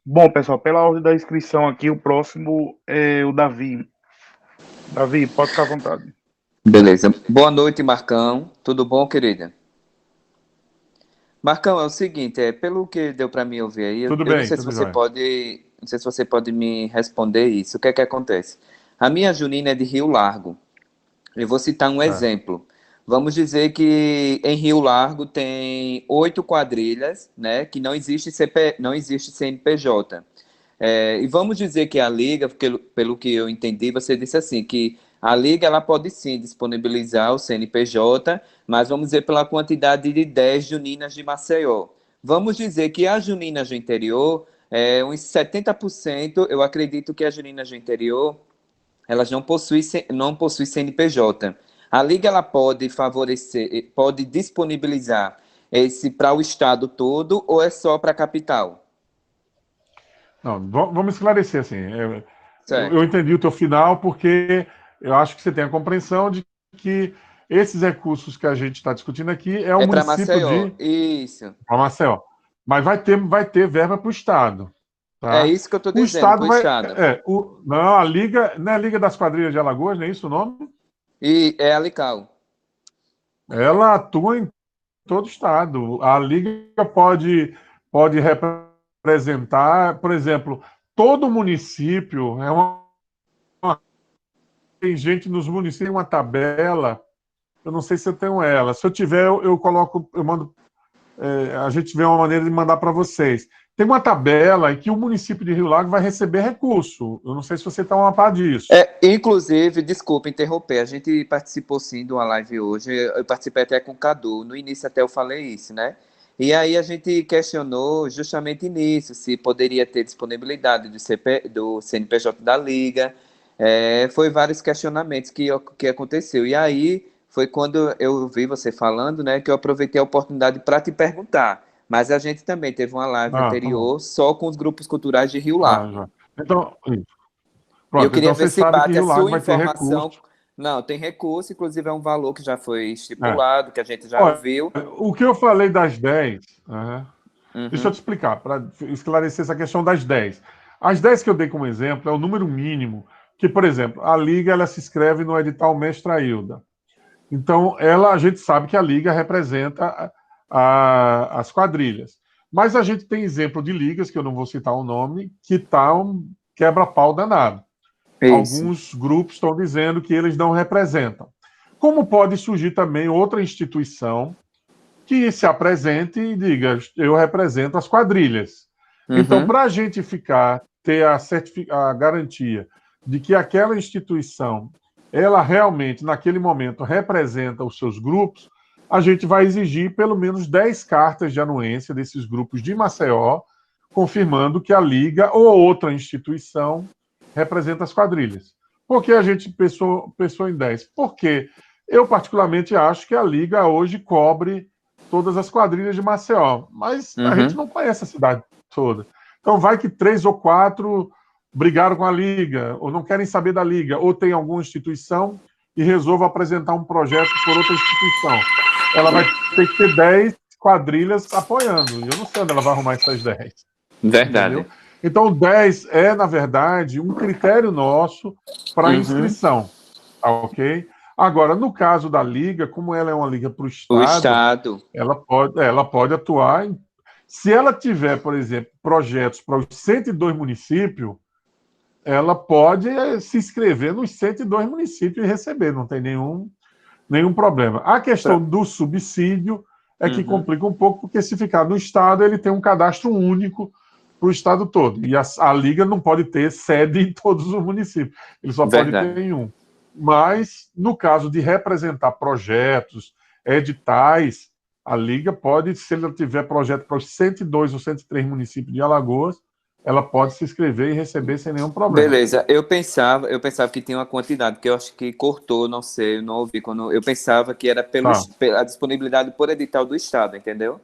Bom, pessoal, pela ordem da inscrição aqui, o próximo é o Davi. Davi, pode ficar à vontade. Beleza. Boa noite, Marcão. Tudo bom, querida? Marcão, é o seguinte, pelo que deu para mim ouvir aí, eu não sei se você pode, não sei se você pode me responder isso. O que é que acontece? A minha junina é de Rio Largo. Eu vou citar um exemplo. Vamos dizer que em Rio Largo tem 8 quadrilhas, né, que não existe CNPJ. E vamos dizer que a Liga, pelo que eu entendi, você disse assim, que a Liga ela pode sim disponibilizar o CNPJ, mas vamos dizer pela quantidade de 10 juninas de Maceió. Vamos dizer que as juninas do interior, uns 70%, eu acredito que as juninas do interior, elas não possuem CNPJ. A Liga ela pode favorecer, pode disponibilizar esse para o estado todo ou é só para a capital? Não, vamos esclarecer assim. Eu entendi o teu final porque eu acho que você tem a compreensão de que esses recursos que a gente está discutindo aqui é o município Maceió. de... Isso. Para Maceió. Mas vai ter verba para o Estado. Tá? É isso que eu estou dizendo, para o Estado. Não, a Liga, não é a Liga das Quadrilhas de Alagoas, não é isso o nome? E é a Lical. Ela atua em todo o Estado. A Liga pode representar, por exemplo, todo município, tem gente nos municípios, uma tabela, eu não sei se eu tenho ela. Se eu tiver, eu coloco, eu mando, a gente vê uma maneira de mandar para vocês. Tem uma tabela em que o município de Rio Largo vai receber recurso. Eu não sei se você está a par disso. Inclusive, desculpa interromper, a gente participou sim de uma live hoje, eu participei até com o Cadu, no início até eu falei isso, né? E aí a gente questionou justamente nisso, se poderia ter disponibilidade do CNPJ da Liga, foi vários questionamentos que aconteceu. E aí foi quando eu vi você falando, né, que eu aproveitei a oportunidade para te perguntar. Mas a gente também teve uma live anterior só com os grupos culturais de Rio Largo. Então, eu queria ver se bate a sua informação. Não, tem recurso, inclusive é um valor que já foi estipulado, que a gente já ouviu. O que eu falei das 10, deixa eu te explicar, para esclarecer essa questão das 10. As 10 que eu dei como exemplo é o número mínimo, que, por exemplo, a Liga ela se inscreve no edital Mestra Hilda. Então, a gente sabe que a Liga representa as quadrilhas. Mas a gente tem exemplo de ligas, que eu não vou citar o nome, que está um quebra-pau danado. Isso. Alguns grupos estão dizendo que eles não representam. Como pode surgir também outra instituição que se apresente e diga, eu represento as quadrilhas. Então, para a gente ter a garantia de que aquela instituição, ela realmente, naquele momento, representa os seus grupos, a gente vai exigir pelo menos 10 cartas de anuência desses grupos de Maceió, confirmando que a Liga ou outra instituição representa as quadrilhas. Por que a gente pensou em 10? Porque eu, particularmente, acho que a Liga hoje cobre todas as quadrilhas de Maceió, mas a gente não conhece a cidade toda. Então, vai que 3 ou 4 brigaram com a Liga, ou não querem saber da Liga, ou tem alguma instituição e resolva apresentar um projeto por outra instituição. Ela vai ter que ter 10 quadrilhas apoiando. E eu não sei onde ela vai arrumar essas 10. Verdade. Entendeu? Então, 10 na verdade, um critério nosso para inscrição. Tá, ok? Agora, no caso da Liga, como ela é uma liga para o Estado, ela pode atuar se ela tiver, por exemplo, projetos para os 102 municípios, ela pode se inscrever nos 102 municípios e receber, não tem nenhum problema. A questão do subsídio é que complica um pouco, porque se ficar no Estado, ele tem um cadastro único para o Estado todo. E a Liga não pode ter sede em todos os municípios. Ele só pode ter em um. Mas, no caso de representar projetos, editais, a Liga pode, se ela tiver projeto para os 102 ou 103 municípios de Alagoas, ela pode se inscrever e receber sem nenhum problema. Beleza, eu pensava que tinha uma quantidade, porque eu acho que cortou, não sei, eu não ouvi. Eu pensava que era pela disponibilidade por edital do Estado, entendeu?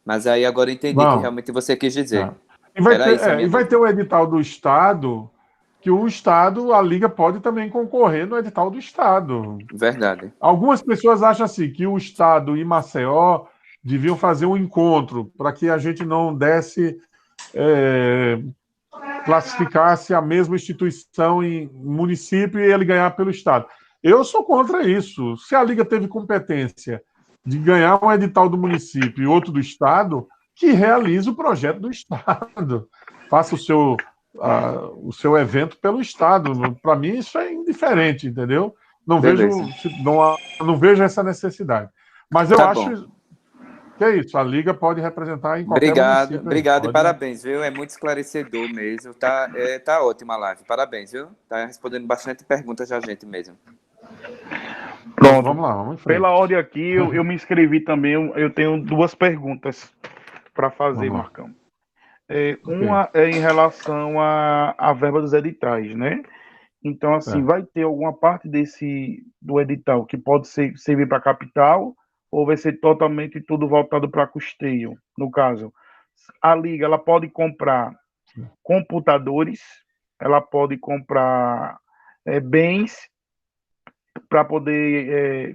Mas aí agora eu entendi que realmente você quis dizer. E vai ter o edital do Estado, que o Estado, a Liga pode também concorrer no edital do Estado. Verdade. Algumas pessoas acham assim, que o Estado e Maceió deviam fazer um encontro para que a gente não desse... classificasse a mesma instituição em município e ele ganhar pelo Estado. Eu sou contra isso. Se a Liga teve competência de ganhar um edital do município e outro do Estado, que realize o projeto do Estado. Faça o seu evento pelo Estado. Para mim, isso é indiferente, entendeu? Não vejo essa necessidade. Mas eu acho... que é isso, a Liga pode representar em qualquer município. Obrigado e parabéns, viu? É muito esclarecedor mesmo. Tá ótima a live. Parabéns, viu? Tá respondendo bastante perguntas da gente mesmo. Pronto, vamos lá. Pela ordem aqui, eu me inscrevi também. Eu tenho 2 perguntas. para fazer, Marcão. Uma é em relação à verba dos editais, né? Então, assim, vai ter alguma parte do edital que pode servir para capital, ou vai ser totalmente tudo voltado para custeio? No caso, a Liga ela pode comprar computadores, ela pode comprar bens para poder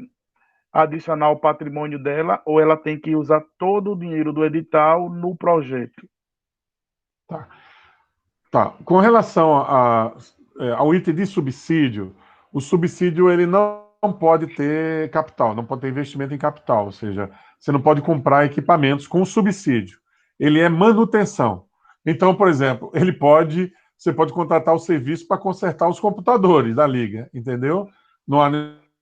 adicionar ao patrimônio dela, ou ela tem que usar todo o dinheiro do edital no projeto? Tá. Com relação ao item de subsídio, o subsídio ele não pode ter capital, não pode ter investimento em capital, ou seja, você não pode comprar equipamentos com subsídio. Ele é manutenção. Então, por exemplo, você pode contratar o serviço para consertar os computadores da Liga, entendeu? Não há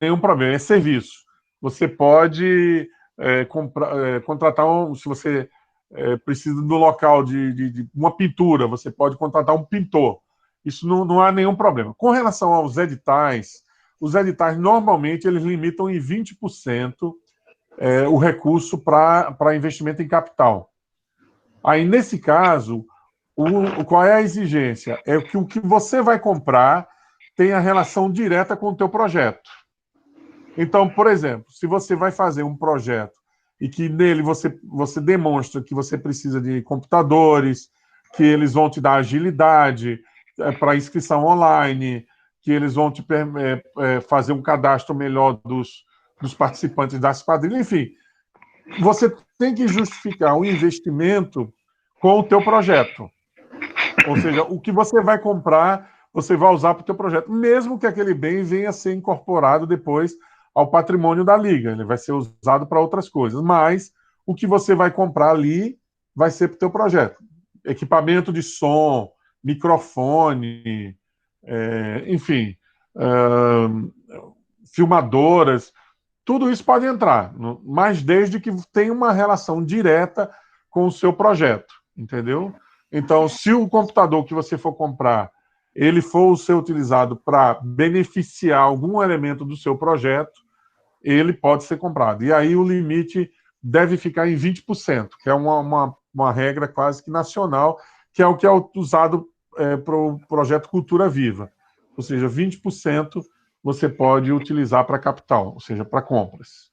nenhum problema, é serviço. Você pode contratar se você precisa do local de uma pintura, você pode contratar um pintor. Isso não há nenhum problema. Com relação aos editais, os editais normalmente eles limitam em 20% o recurso para investimento em capital. Aí, nesse caso, qual é a exigência? É que o que você vai comprar tenha relação direta com o teu projeto. Então, por exemplo, se você vai fazer um projeto e que nele você demonstra que você precisa de computadores, que eles vão te dar agilidade para inscrição online, que eles vão te fazer um cadastro melhor dos participantes das quadrilhas, enfim, você tem que justificar o investimento com o teu projeto. Ou seja, o que você vai comprar, você vai usar para o teu projeto, mesmo que aquele bem venha a ser incorporado depois ao patrimônio da Liga. Ele vai ser usado para outras coisas, mas o que você vai comprar ali vai ser para o teu projeto. Equipamento de som, microfone, enfim, filmadoras, tudo isso pode entrar, mas desde que tenha uma relação direta com o seu projeto, entendeu? Então, se o computador que você for comprar, ele for ser utilizado para beneficiar algum elemento do seu projeto, ele pode ser comprado. E aí o limite deve ficar em 20%, que é uma regra quase que nacional, que é o que é usado para o projeto Cultura Viva. Ou seja, 20% você pode utilizar para capital, ou seja, para compras.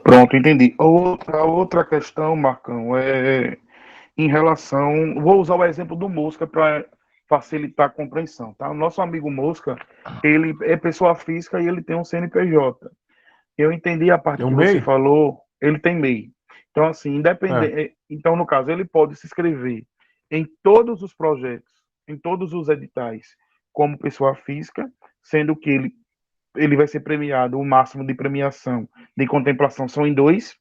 Pronto, entendi. Outra questão, Marcão, é em relação... Vou usar o exemplo do Mosca para facilitar a compreensão, tá? O nosso amigo Mosca, ele é pessoa física e ele tem um CNPJ. Eu entendi a parte que você falou, ele tem MEI. Então, assim, independente... Então, no caso, ele pode se inscrever em todos os projetos, em todos os editais, como pessoa física, sendo que ele vai ser premiado, o máximo de premiação de contemplação são em 2,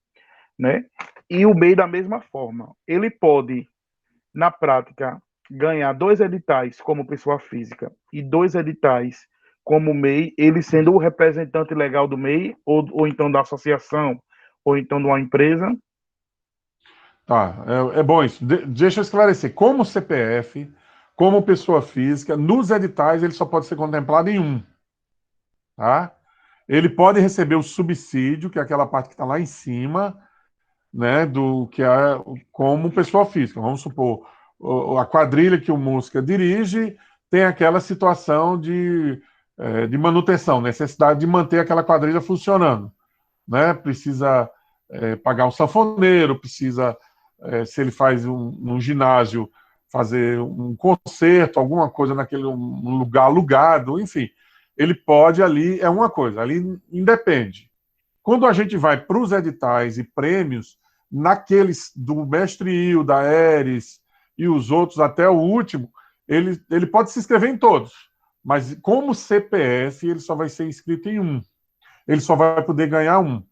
né? E o MEI da mesma forma. Ele pode, na prática, ganhar 2 editais como pessoa física e 2 editais como MEI, ele sendo o representante legal do MEI, ou então da associação, ou então de uma empresa. Tá, é bom isso. Deixa eu esclarecer. Como CPF, como pessoa física, nos editais ele só pode ser contemplado em um. Tá? Ele pode receber o subsídio, que é aquela parte que está lá em cima, né, do que é como pessoa física. Vamos supor, a quadrilha que o Mosca dirige tem aquela situação de manutenção, necessidade de manter aquela quadrilha funcionando, né? Precisa pagar um sanfoneiro, precisa, se ele faz um ginásio, fazer um concerto, alguma coisa naquele um lugar alugado, enfim. Ele pode ali, é uma coisa, ali independe. Quando a gente vai para os editais e prêmios, naqueles do Mestre Il, da Eres e os outros, até o último, ele pode se inscrever em todos, mas como CPF, ele só vai ser inscrito em um. Ele só vai poder ganhar um.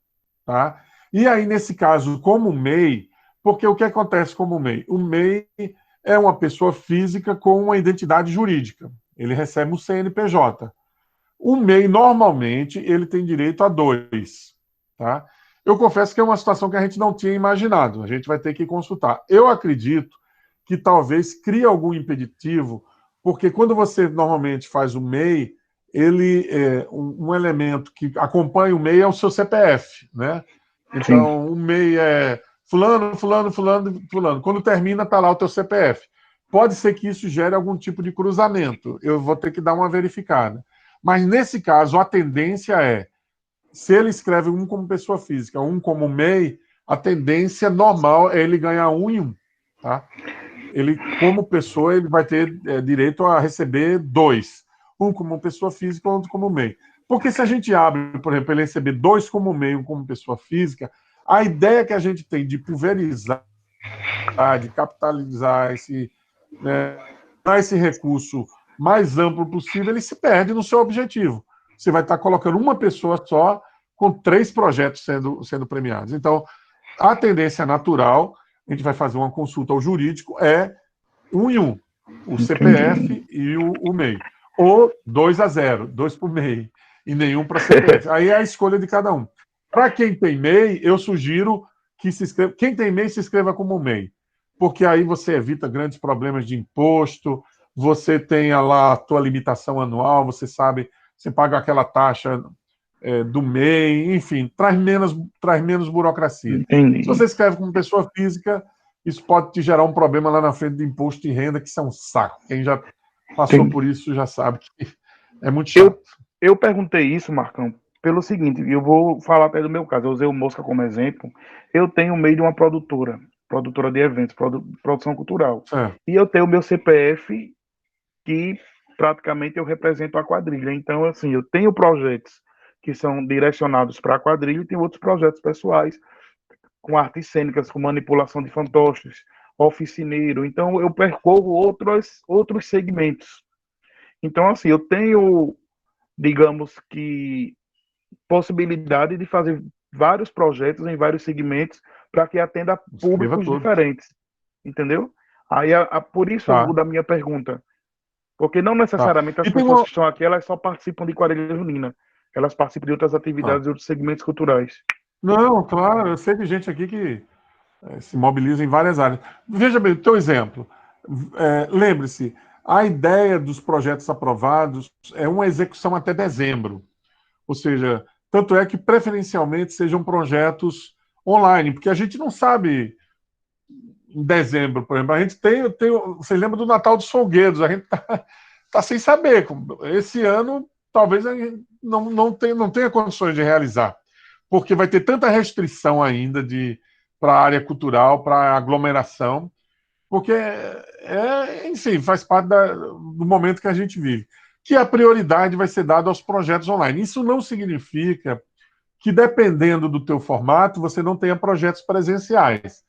Tá? E aí, nesse caso, como MEI, porque o que acontece como MEI? O MEI é uma pessoa física com uma identidade jurídica. Ele recebe um CNPJ. O MEI, normalmente, ele tem direito a 2. Tá? Eu confesso que é uma situação que a gente não tinha imaginado. A gente vai ter que consultar. Eu acredito que talvez crie algum impeditivo, porque quando você normalmente faz o MEI, um elemento que acompanha o MEI é o seu CPF. Né? Então, o MEI fulano, fulano, fulano, fulano. Quando termina, está lá o teu CPF. Pode ser que isso gere algum tipo de cruzamento. Eu vou ter que dar uma verificada. Mas, nesse caso, a tendência é, se ele escreve um como pessoa física, um como MEI, a tendência normal é ele ganhar um em um. Tá? Ele, como pessoa, ele vai ter direito a receber 2. Um como pessoa física e outro como MEI. Porque se a gente abre, por exemplo, ele receber 2 como MEI e um como pessoa física, a ideia que a gente tem de pulverizar, de capitalizar dar esse recurso mais amplo possível, ele se perde no seu objetivo. Você vai estar colocando uma pessoa só com 3 projetos sendo premiados. Então, a tendência natural, a gente vai fazer uma consulta ao jurídico, é 1 em 1, o CPF e o MEI. Ou 2-0, 2 para o MEI e nenhum para CPF. Aí é a escolha de cada um. Para quem tem MEI, eu sugiro que se inscreva. Quem tem MEI, se inscreva como MEI. Porque aí você evita grandes problemas de imposto, você tem lá a tua limitação anual, você sabe, você paga aquela taxa do MEI, enfim, traz menos burocracia. Entendi. Se você escreve como pessoa física, isso pode te gerar um problema lá na frente de imposto de renda, que isso é um saco. Quem já passou por isso já sabe que é muito chato. Eu perguntei isso, Marcão, pelo seguinte, eu vou falar até do meu caso, eu usei o Mosca como exemplo. Eu tenho o MEI de uma produtora de eventos, produção cultural. E eu tenho o meu CPF, que praticamente eu represento a quadrilha. Então, assim, eu tenho projetos que são direcionados para a quadrilha e tem outros projetos pessoais com artes cênicas, com manipulação de fantoches, oficineiro. Então, eu percorro outros segmentos. Então, assim, eu tenho, digamos que, possibilidade de fazer vários projetos em vários segmentos para que atenda públicos diferentes. Entendeu? Aí, por isso, o da minha pergunta. Porque não necessariamente as pessoas que estão aqui, elas só participam de quadrilha junina. Elas participam de outras atividades, de outros segmentos culturais. Não, claro, eu sei de gente aqui que se mobiliza em várias áreas. Veja bem, o teu exemplo. Lembre-se, a ideia dos projetos aprovados é uma execução até dezembro. Ou seja, tanto é que preferencialmente sejam projetos online, porque a gente não sabe em dezembro, por exemplo. A gente tem você lembra do Natal dos Folguedos, a gente tá sem saber. Esse ano, talvez a gente não tenha condições de realizar, porque vai ter tanta restrição ainda para a área cultural, para a aglomeração, porque, enfim, faz parte do momento que a gente vive. Que a prioridade vai ser dada aos projetos online. Isso não significa que, dependendo do teu formato, você não tenha projetos presenciais.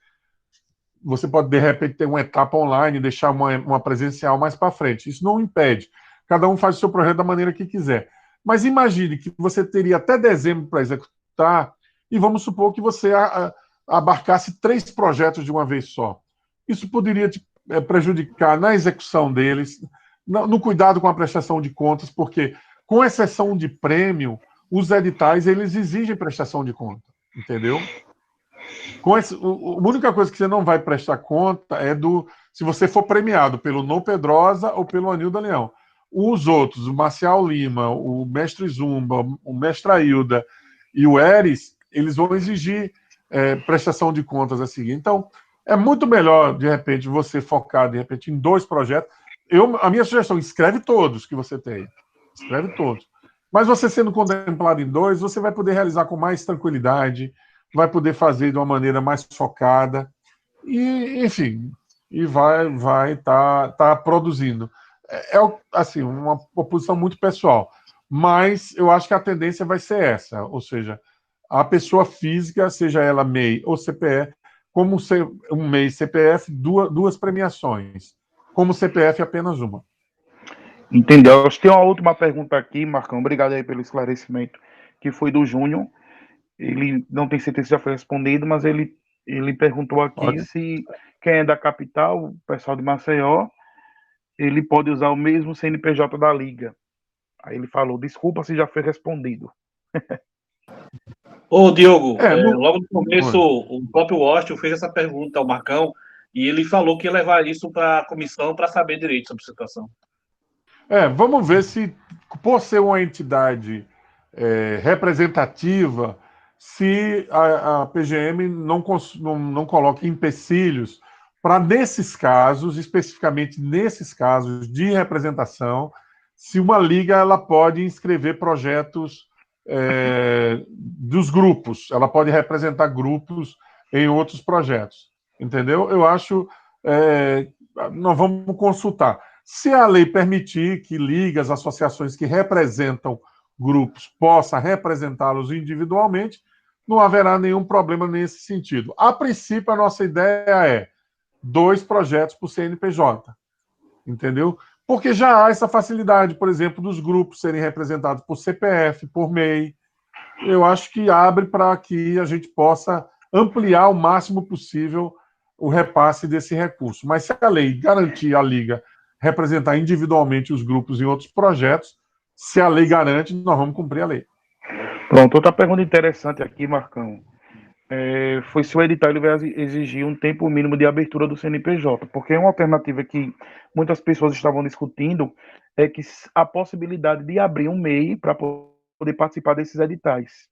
Você pode, de repente, ter uma etapa online e deixar uma presencial mais para frente. Isso não impede. Cada um faz o seu projeto da maneira que quiser. Mas imagine que você teria até dezembro para executar e vamos supor que você abarcasse 3 projetos de uma vez só. Isso poderia te prejudicar na execução deles, no cuidado com a prestação de contas, porque, com exceção de prêmio, os editais eles exigem prestação de conta, entendeu? A única coisa que você não vai prestar conta é se você for premiado pelo No Pedrosa ou pelo Anilda Leão. Os outros, o Marcial Lima, o Mestre Zumba, o Mestre Ailda e o Eris, eles vão exigir prestação de contas a seguir. Então, é muito melhor, de repente, você focar, de repente, em 2 projetos. A minha sugestão, escreve todos que você tem. Escreve todos. Mas você sendo contemplado em 2, você vai poder realizar com mais tranquilidade, vai poder fazer de uma maneira mais focada e, enfim, e vai tá produzindo. Assim, uma posição muito pessoal, mas eu acho que a tendência vai ser essa, ou seja, a pessoa física, seja ela MEI ou CPF, como um MEI CPF, 2 premiações, como CPF apenas uma. Entendeu? Acho que tem uma última pergunta aqui, Marcão, obrigado aí pelo esclarecimento, que foi do Júnior. Ele não tem certeza se já foi respondido, mas ele perguntou aqui se quem é da capital, o pessoal de Maceió, ele pode usar o mesmo CNPJ da Liga. Aí ele falou, desculpa se já foi respondido. Ô, Diogo, logo no começo, o próprio Washington fez essa pergunta ao Marcão e ele falou que ia levar isso para a comissão para saber direito sobre a situação. Vamos ver se, por ser uma entidade representativa, se a PGM não coloca empecilhos para, nesses casos, especificamente nesses casos de representação, se uma liga ela pode inscrever projetos dos grupos, ela pode representar grupos em outros projetos, entendeu? Eu acho, nós vamos consultar. Se a lei permitir que ligas, associações que representam grupos possam representá-los individualmente, não haverá nenhum problema nesse sentido. A princípio, a nossa ideia é 2 projetos por CNPJ, entendeu? Porque já há essa facilidade, por exemplo, dos grupos serem representados por CPF, por MEI. Eu acho que abre para que a gente possa ampliar o máximo possível o repasse desse recurso. Mas se a lei garantir a liga representar individualmente os grupos em outros projetos, se a lei garante, nós vamos cumprir a lei. Pronto, outra pergunta interessante aqui, Marcão. Foi se o edital ele vai exigir um tempo mínimo de abertura do CNPJ, porque uma alternativa que muitas pessoas estavam discutindo é que a possibilidade de abrir um MEI para poder participar desses editais.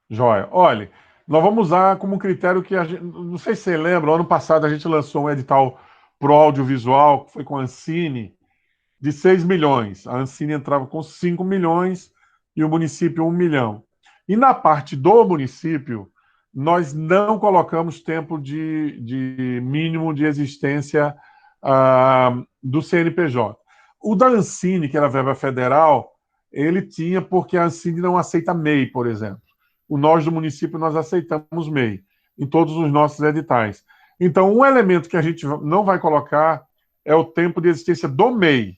Joia. Olha, nós vamos usar como critério que a gente, não sei se você lembra, ano passado a gente lançou um edital pro audiovisual, que foi com a Ancine, de 6 milhões. A Ancine entrava com 5 milhões e o município 1 milhão. E na parte do município, nós não colocamos tempo de mínimo de existência do CNPJ. O da Ancine, que era verba federal, ele tinha, porque a Ancine não aceita MEI, por exemplo. Nós do município, nós aceitamos MEI em todos os nossos editais. Então, um elemento que a gente não vai colocar é o tempo de existência do MEI.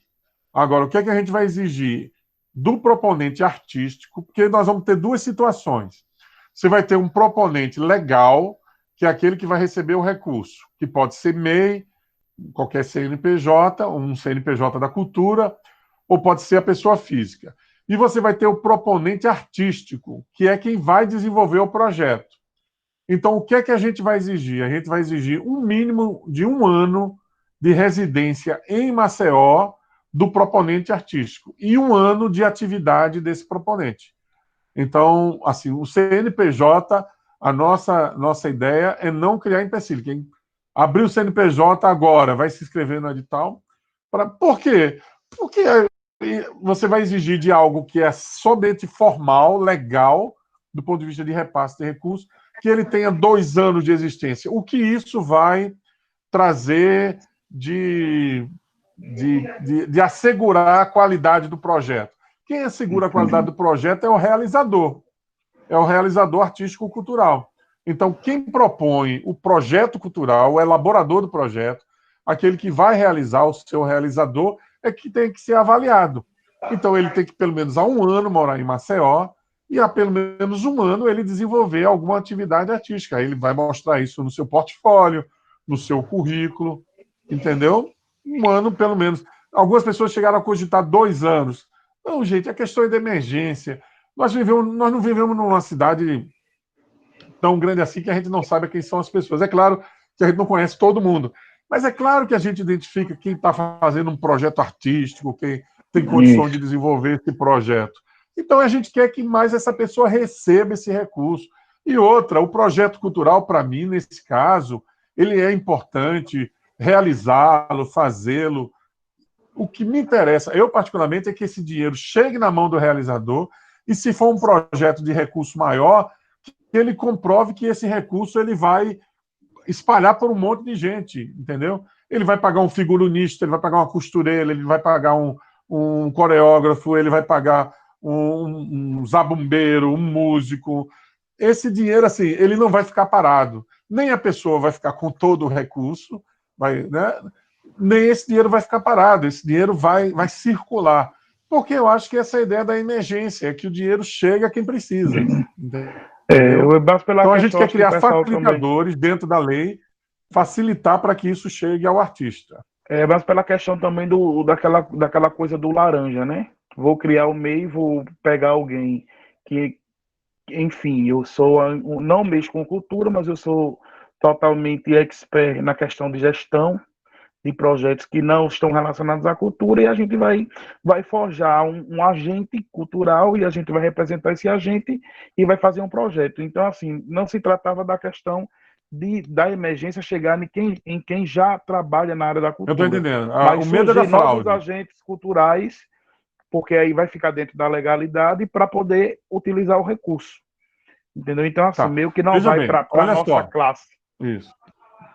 Agora, o que é que a gente vai exigir? Do proponente artístico, porque nós vamos ter 2 situações. Você vai ter um proponente legal, que é aquele que vai receber o recurso, que pode ser MEI, qualquer CNPJ, um CNPJ da cultura, ou pode ser a pessoa física. E você vai ter o proponente artístico, que é quem vai desenvolver o projeto. Então, o que é que a gente vai exigir? A gente vai exigir um mínimo de 1 ano de residência em Maceió do proponente artístico e 1 ano de atividade desse proponente. Então, assim, o CNPJ, a nossa ideia é não criar empecilho. Quem abrir o CNPJ agora vai se inscrever no edital. Por quê? Porque você vai exigir de algo que é somente formal, legal, do ponto de vista de repasse de recursos, que ele tenha 2 anos de existência. O que isso vai trazer de assegurar a qualidade do projeto? Quem assegura a qualidade do projeto é o realizador artístico-cultural. Então, quem propõe o projeto cultural, o elaborador do projeto, aquele que vai realizar, o seu realizador, é que tem que ser avaliado. Então, ele tem que, pelo menos há 1 ano, morar em Maceió, e há pelo menos 1 ano ele desenvolver alguma atividade artística. Aí ele vai mostrar isso no seu portfólio, no seu currículo, entendeu? 1 ano, pelo menos. Algumas pessoas chegaram a cogitar 2 anos. Não, gente, a questão é de emergência. Nós não vivemos numa cidade tão grande assim que a gente não sabe quem são as pessoas. É claro que a gente não conhece todo mundo, mas é claro que a gente identifica quem está fazendo um projeto artístico, quem tem condições de desenvolver esse projeto. Então, a gente quer que mais essa pessoa receba esse recurso. E outra, o projeto cultural, para mim, nesse caso, ele é importante realizá-lo, fazê-lo. O que me interessa, eu particularmente, é que esse dinheiro chegue na mão do realizador e, se for um projeto de recurso maior, que ele comprove que esse recurso ele vai espalhar por um monte de gente, entendeu? Ele vai pagar um figurinista, ele vai pagar uma costureira, ele vai pagar um coreógrafo, ele vai pagar um zabumbeiro, um músico. Esse dinheiro, assim, ele não vai ficar parado. Nem a pessoa vai ficar com todo o recurso, né? Nem esse dinheiro vai ficar parado. Esse dinheiro vai circular. Porque eu acho que essa é a ideia da emergência, é que o dinheiro chega a quem precisa. Então a gente quer criar facilitadores dentro da lei, facilitar para que isso chegue ao artista. Mas pela questão também daquela coisa do laranja, né? Vou criar o MEI, vou pegar alguém que, enfim, eu não mexo com cultura, mas eu sou totalmente expert na questão de gestão, de projetos que não estão relacionados à cultura, e a gente vai forjar um agente cultural, e a gente vai representar esse agente e vai fazer um projeto. Então, assim, não se tratava da questão da emergência chegar em quem já trabalha na área da Eu estou cultura. entendendo. Mas O medo é da surgir novos fraude. agentes culturais, porque aí vai ficar dentro da legalidade para poder utilizar o recurso. Entendeu? Então, assim, meio que não Veja vai bem, para a olha nossa só. classe. Isso.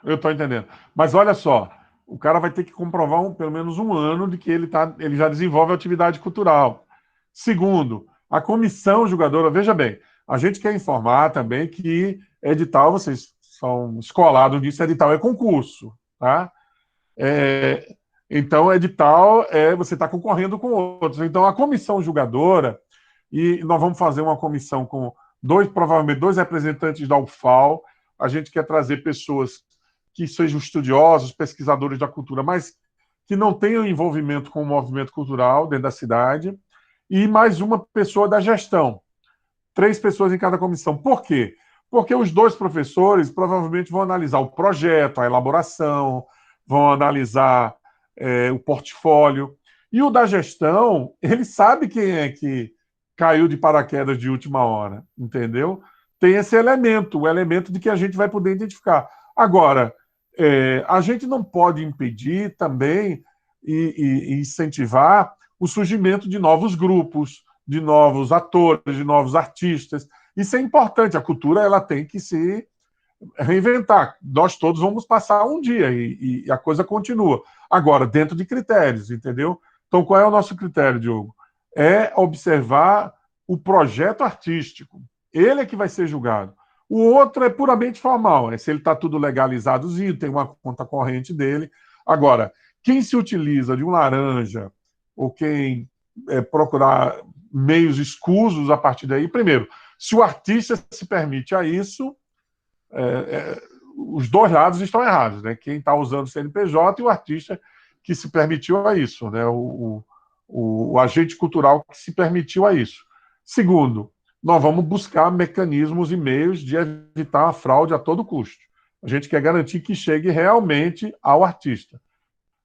Eu estou entendendo. Mas olha só, o cara vai ter que comprovar pelo menos um ano de que ele já desenvolve atividade cultural. Segundo, a comissão julgadora, veja bem, a gente quer informar também que edital, vocês são escolados disso, edital é concurso, tá? Então, edital você está concorrendo com outros. Então, a comissão julgadora, e nós vamos fazer uma comissão com provavelmente dois representantes da UFAL, a gente quer trazer pessoas que sejam estudiosos, pesquisadores da cultura, mas que não tenham envolvimento com o movimento cultural dentro da cidade, e mais uma pessoa da gestão. 3 pessoas em cada comissão. Por quê? Porque os 2 professores provavelmente vão analisar o projeto, a elaboração, vão analisar o portfólio. E o da gestão, ele sabe quem é que caiu de paraquedas de última hora, entendeu? Tem esse elemento, o elemento de que a gente vai poder identificar. Agora, a gente não pode impedir também e incentivar o surgimento de novos grupos, de novos atores, de novos artistas. Isso é importante. A cultura ela tem que se reinventar. Nós todos vamos passar um dia e a coisa continua. Agora, dentro de critérios, entendeu? Então, qual é o nosso critério, Diogo? É observar o projeto artístico. Ele é que vai ser julgado. O outro é puramente formal, se ele está tudo legalizadozinho, tem uma conta corrente dele. Agora, quem se utiliza de um laranja ou quem procurar meios escusos a partir daí, primeiro, se o artista se permite a isso, os 2 lados estão errados, né? Quem está usando o CNPJ e o artista que se permitiu a isso, né? O agente cultural que se permitiu a isso. Segundo, nós vamos buscar mecanismos e meios de evitar a fraude a todo custo. A gente quer garantir que chegue realmente ao artista,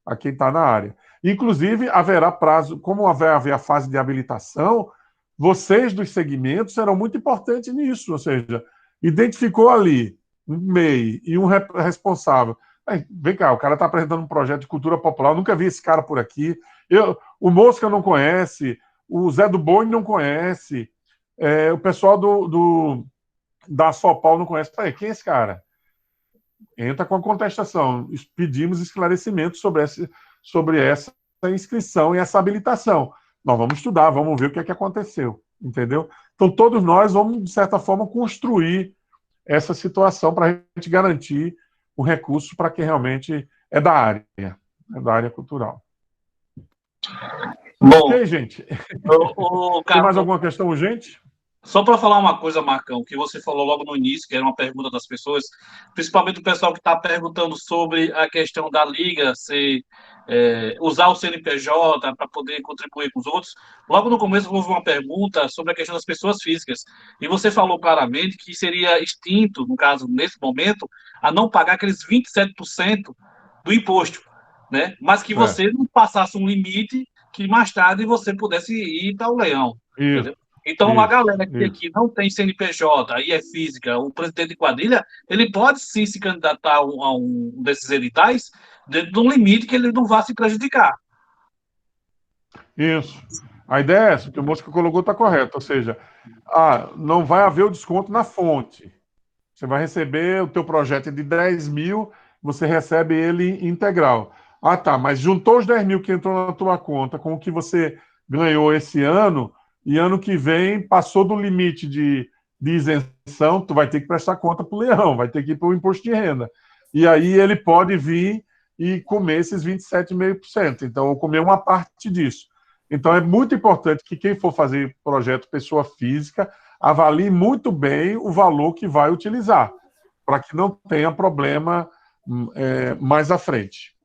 a quem está na área. Inclusive, haverá prazo, como vai haver a fase de habilitação, vocês dos segmentos serão muito importantes nisso, ou seja, identificou ali um MEI e um responsável. Vem cá, o cara está apresentando um projeto de cultura popular, eu nunca vi esse cara por aqui, o Mosca não conhece, o Zé do Boi não conhece, o pessoal da Sopal não conhece. Quem é esse cara? Entra com a contestação. Pedimos esclarecimentos sobre essa inscrição e essa habilitação. Nós vamos estudar, vamos ver o que é que aconteceu, entendeu? Então, todos nós vamos, de certa forma, construir essa situação para a gente garantir o recurso para quem realmente é da área cultural. Bom, ok, gente? Tem mais alguma questão urgente? Só para falar uma coisa, Marcão, que você falou logo no início, que era uma pergunta das pessoas, principalmente o pessoal que está perguntando sobre a questão da Liga usar o CNPJ para poder contribuir com os outros. Logo no começo houve uma pergunta sobre a questão das pessoas físicas. E você falou claramente que seria extinto, no caso, nesse momento, a não pagar aqueles 27% do imposto, né? Mas que você não passasse um limite que mais tarde você pudesse ir para o leão. Isso. Então, a galera que aqui não tem CNPJ, aí é física, o presidente de quadrilha, ele pode sim se candidatar a um desses editais dentro de um limite que ele não vá se prejudicar. Isso. A ideia é essa, que o Mosca colocou está correto, ou seja, não vai haver o desconto na fonte. Você vai receber o teu projeto de 10 mil, você recebe ele integral. Tá, mas juntou os 10 mil que entrou na tua conta com o que você ganhou esse ano, e ano que vem passou do limite de isenção, tu vai ter que prestar conta para o leão, vai ter que ir para o imposto de renda. E aí ele pode vir e comer esses 27,5%. Então, ou comer uma parte disso. Então, é muito importante que quem for fazer projeto pessoa física avalie muito bem o valor que vai utilizar, para que não tenha problema mais à frente.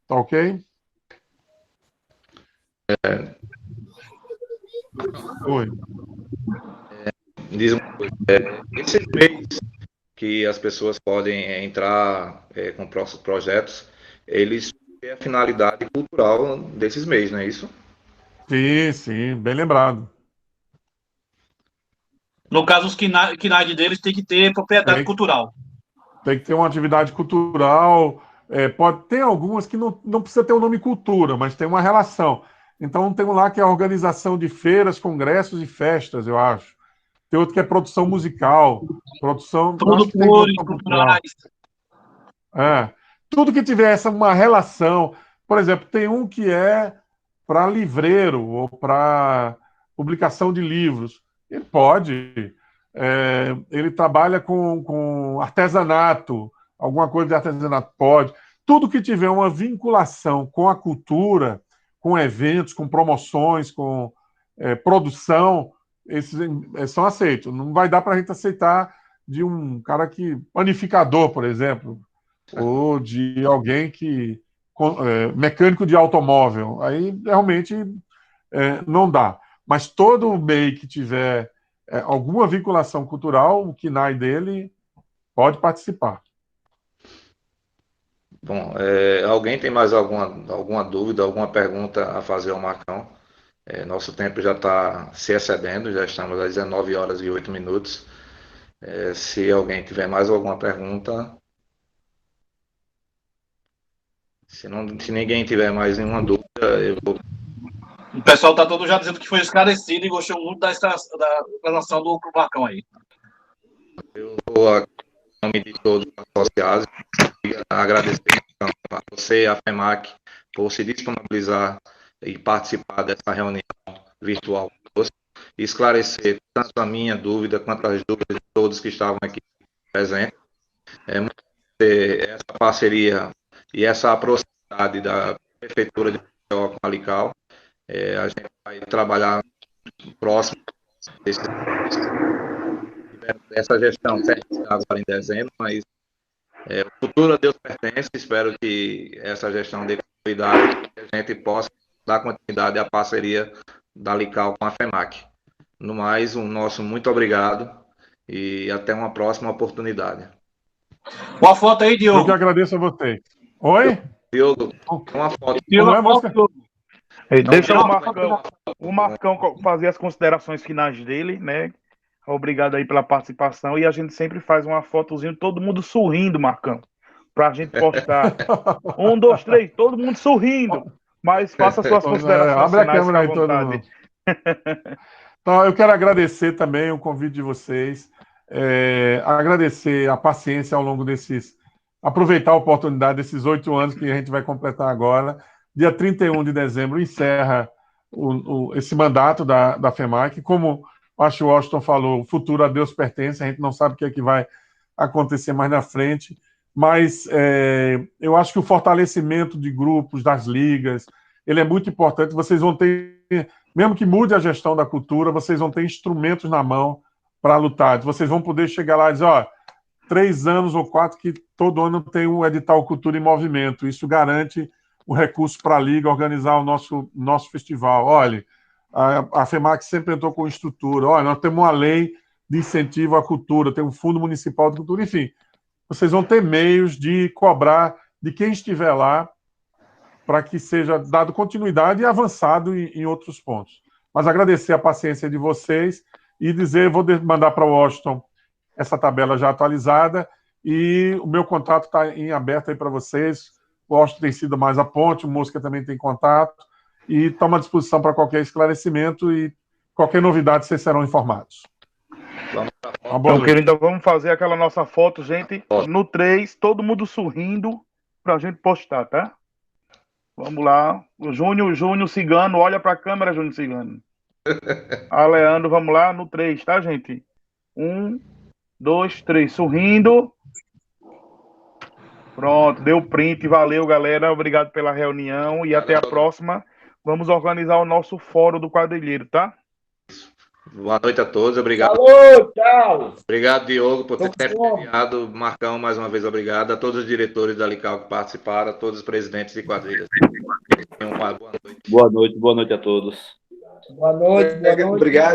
Tá ok? Oi. Diz uma coisa, esses meios que as pessoas podem entrar com projetos, eles ter a finalidade cultural desses meios, não é isso? Sim, sim, bem lembrado. No caso, os KNAD deles tem que ter propriedade cultural. Tem que ter uma atividade cultural. Tem algumas que não precisa ter o nome cultura, mas tem uma relação. Então, tem um lá que é a organização de feiras, congressos e festas, eu acho. Tem outro que é produção musical. Produtores culturais. Tudo que tiver uma relação. Por exemplo, tem um que é para livreiro ou para publicação de livros. Ele pode. Ele trabalha com artesanato, alguma coisa de artesanato, pode. Tudo que tiver uma vinculação com a cultura, com eventos, com promoções, com produção, esses são aceitos. Não vai dar para a gente aceitar de um cara panificador, por exemplo, ou de alguém mecânico de automóvel. Aí realmente não dá. Mas todo MEI que tiver alguma vinculação cultural, o KNAI dele pode participar. Bom, alguém tem mais alguma dúvida, alguma pergunta a fazer ao Marcão? Nosso tempo já está se excedendo, já estamos às 19 horas e 8 minutos. Se alguém tiver mais alguma pergunta... Se ninguém tiver mais nenhuma dúvida, eu vou... O pessoal está todo já dizendo que foi esclarecido e gostou muito da explanação do Marcão aí. Eu vou, em nome de todos os associados, agradecer a você, a FEMAC, por se disponibilizar e participar dessa reunião virtual conosco, e esclarecer tanto a minha dúvida quanto as dúvidas de todos que estavam aqui presentes. Essa parceria e essa proximidade da Prefeitura de Maceió com a Alical, a gente vai trabalhar próximo dessa gestão agora em dezembro, mas o futuro a Deus pertence. Espero que essa gestão dê continuidade e a gente possa dar continuidade à parceria da Alical com a FEMAC. No mais, um nosso muito obrigado e até uma próxima oportunidade. Uma foto aí, Diogo. Eu que agradeço a vocês. Oi? Diogo, uma foto. Não é música? Deixa o Marcão fazer as considerações finais dele, né? Obrigado aí pela participação. E a gente sempre faz uma fotozinha, todo mundo sorrindo, Marcão, pra gente postar. 1, 2, 3, todo mundo sorrindo. Mas faça suas considerações abre finais, a câmera aí, todo mundo. Então, eu quero agradecer também o convite de vocês. Agradecer a paciência ao longo aproveitar a oportunidade desses 8 anos que a gente vai completar agora. Dia 31 de dezembro encerra esse mandato da FEMAC. Como acho que o Washington falou, o futuro a Deus pertence, a gente não sabe o que é que vai acontecer mais na frente, mas eu acho que o fortalecimento de grupos, das ligas, ele é muito importante. Vocês vão ter, mesmo que mude a gestão da cultura, vocês vão ter instrumentos na mão para lutar. Vocês vão poder chegar lá e dizer, 3 anos ou 4 que todo ano tem um edital Cultura em Movimento. Isso garante o recurso para a Liga organizar o nosso festival. Olha, a FEMAC sempre entrou com estrutura. Olha, nós temos uma lei de incentivo à cultura, tem um Fundo Municipal de Cultura, enfim. Vocês vão ter meios de cobrar de quem estiver lá para que seja dado continuidade e avançado em outros pontos. Mas agradecer a paciência de vocês e vou mandar para o Washington essa tabela já atualizada e o meu contato está em aberto aí para vocês. O Washington tem sido mais a ponte, o Mosca também tem contato e estamos à disposição para qualquer esclarecimento e qualquer novidade vocês serão informados. Então, vamos fazer aquela nossa foto, gente, no 3, todo mundo sorrindo para a gente postar, tá? Vamos lá. O Júnior Cigano, olha para a câmera, Júnior Cigano. A Leandro, vamos lá, no 3, tá, gente? 1, 2, 3, sorrindo. Pronto, deu print, valeu, galera. Obrigado pela reunião e até a próxima. Vamos organizar o nosso fórum do quadrilheiro, tá? Boa noite a todos, obrigado. Falou, tchau. Obrigado, Diogo, por ter enviado. Marcão, mais uma vez, obrigado. A todos os diretores da Alical que participaram, a todos os presidentes de quadrilhas. Boa noite. Boa noite a todos. Boa noite. Obrigado.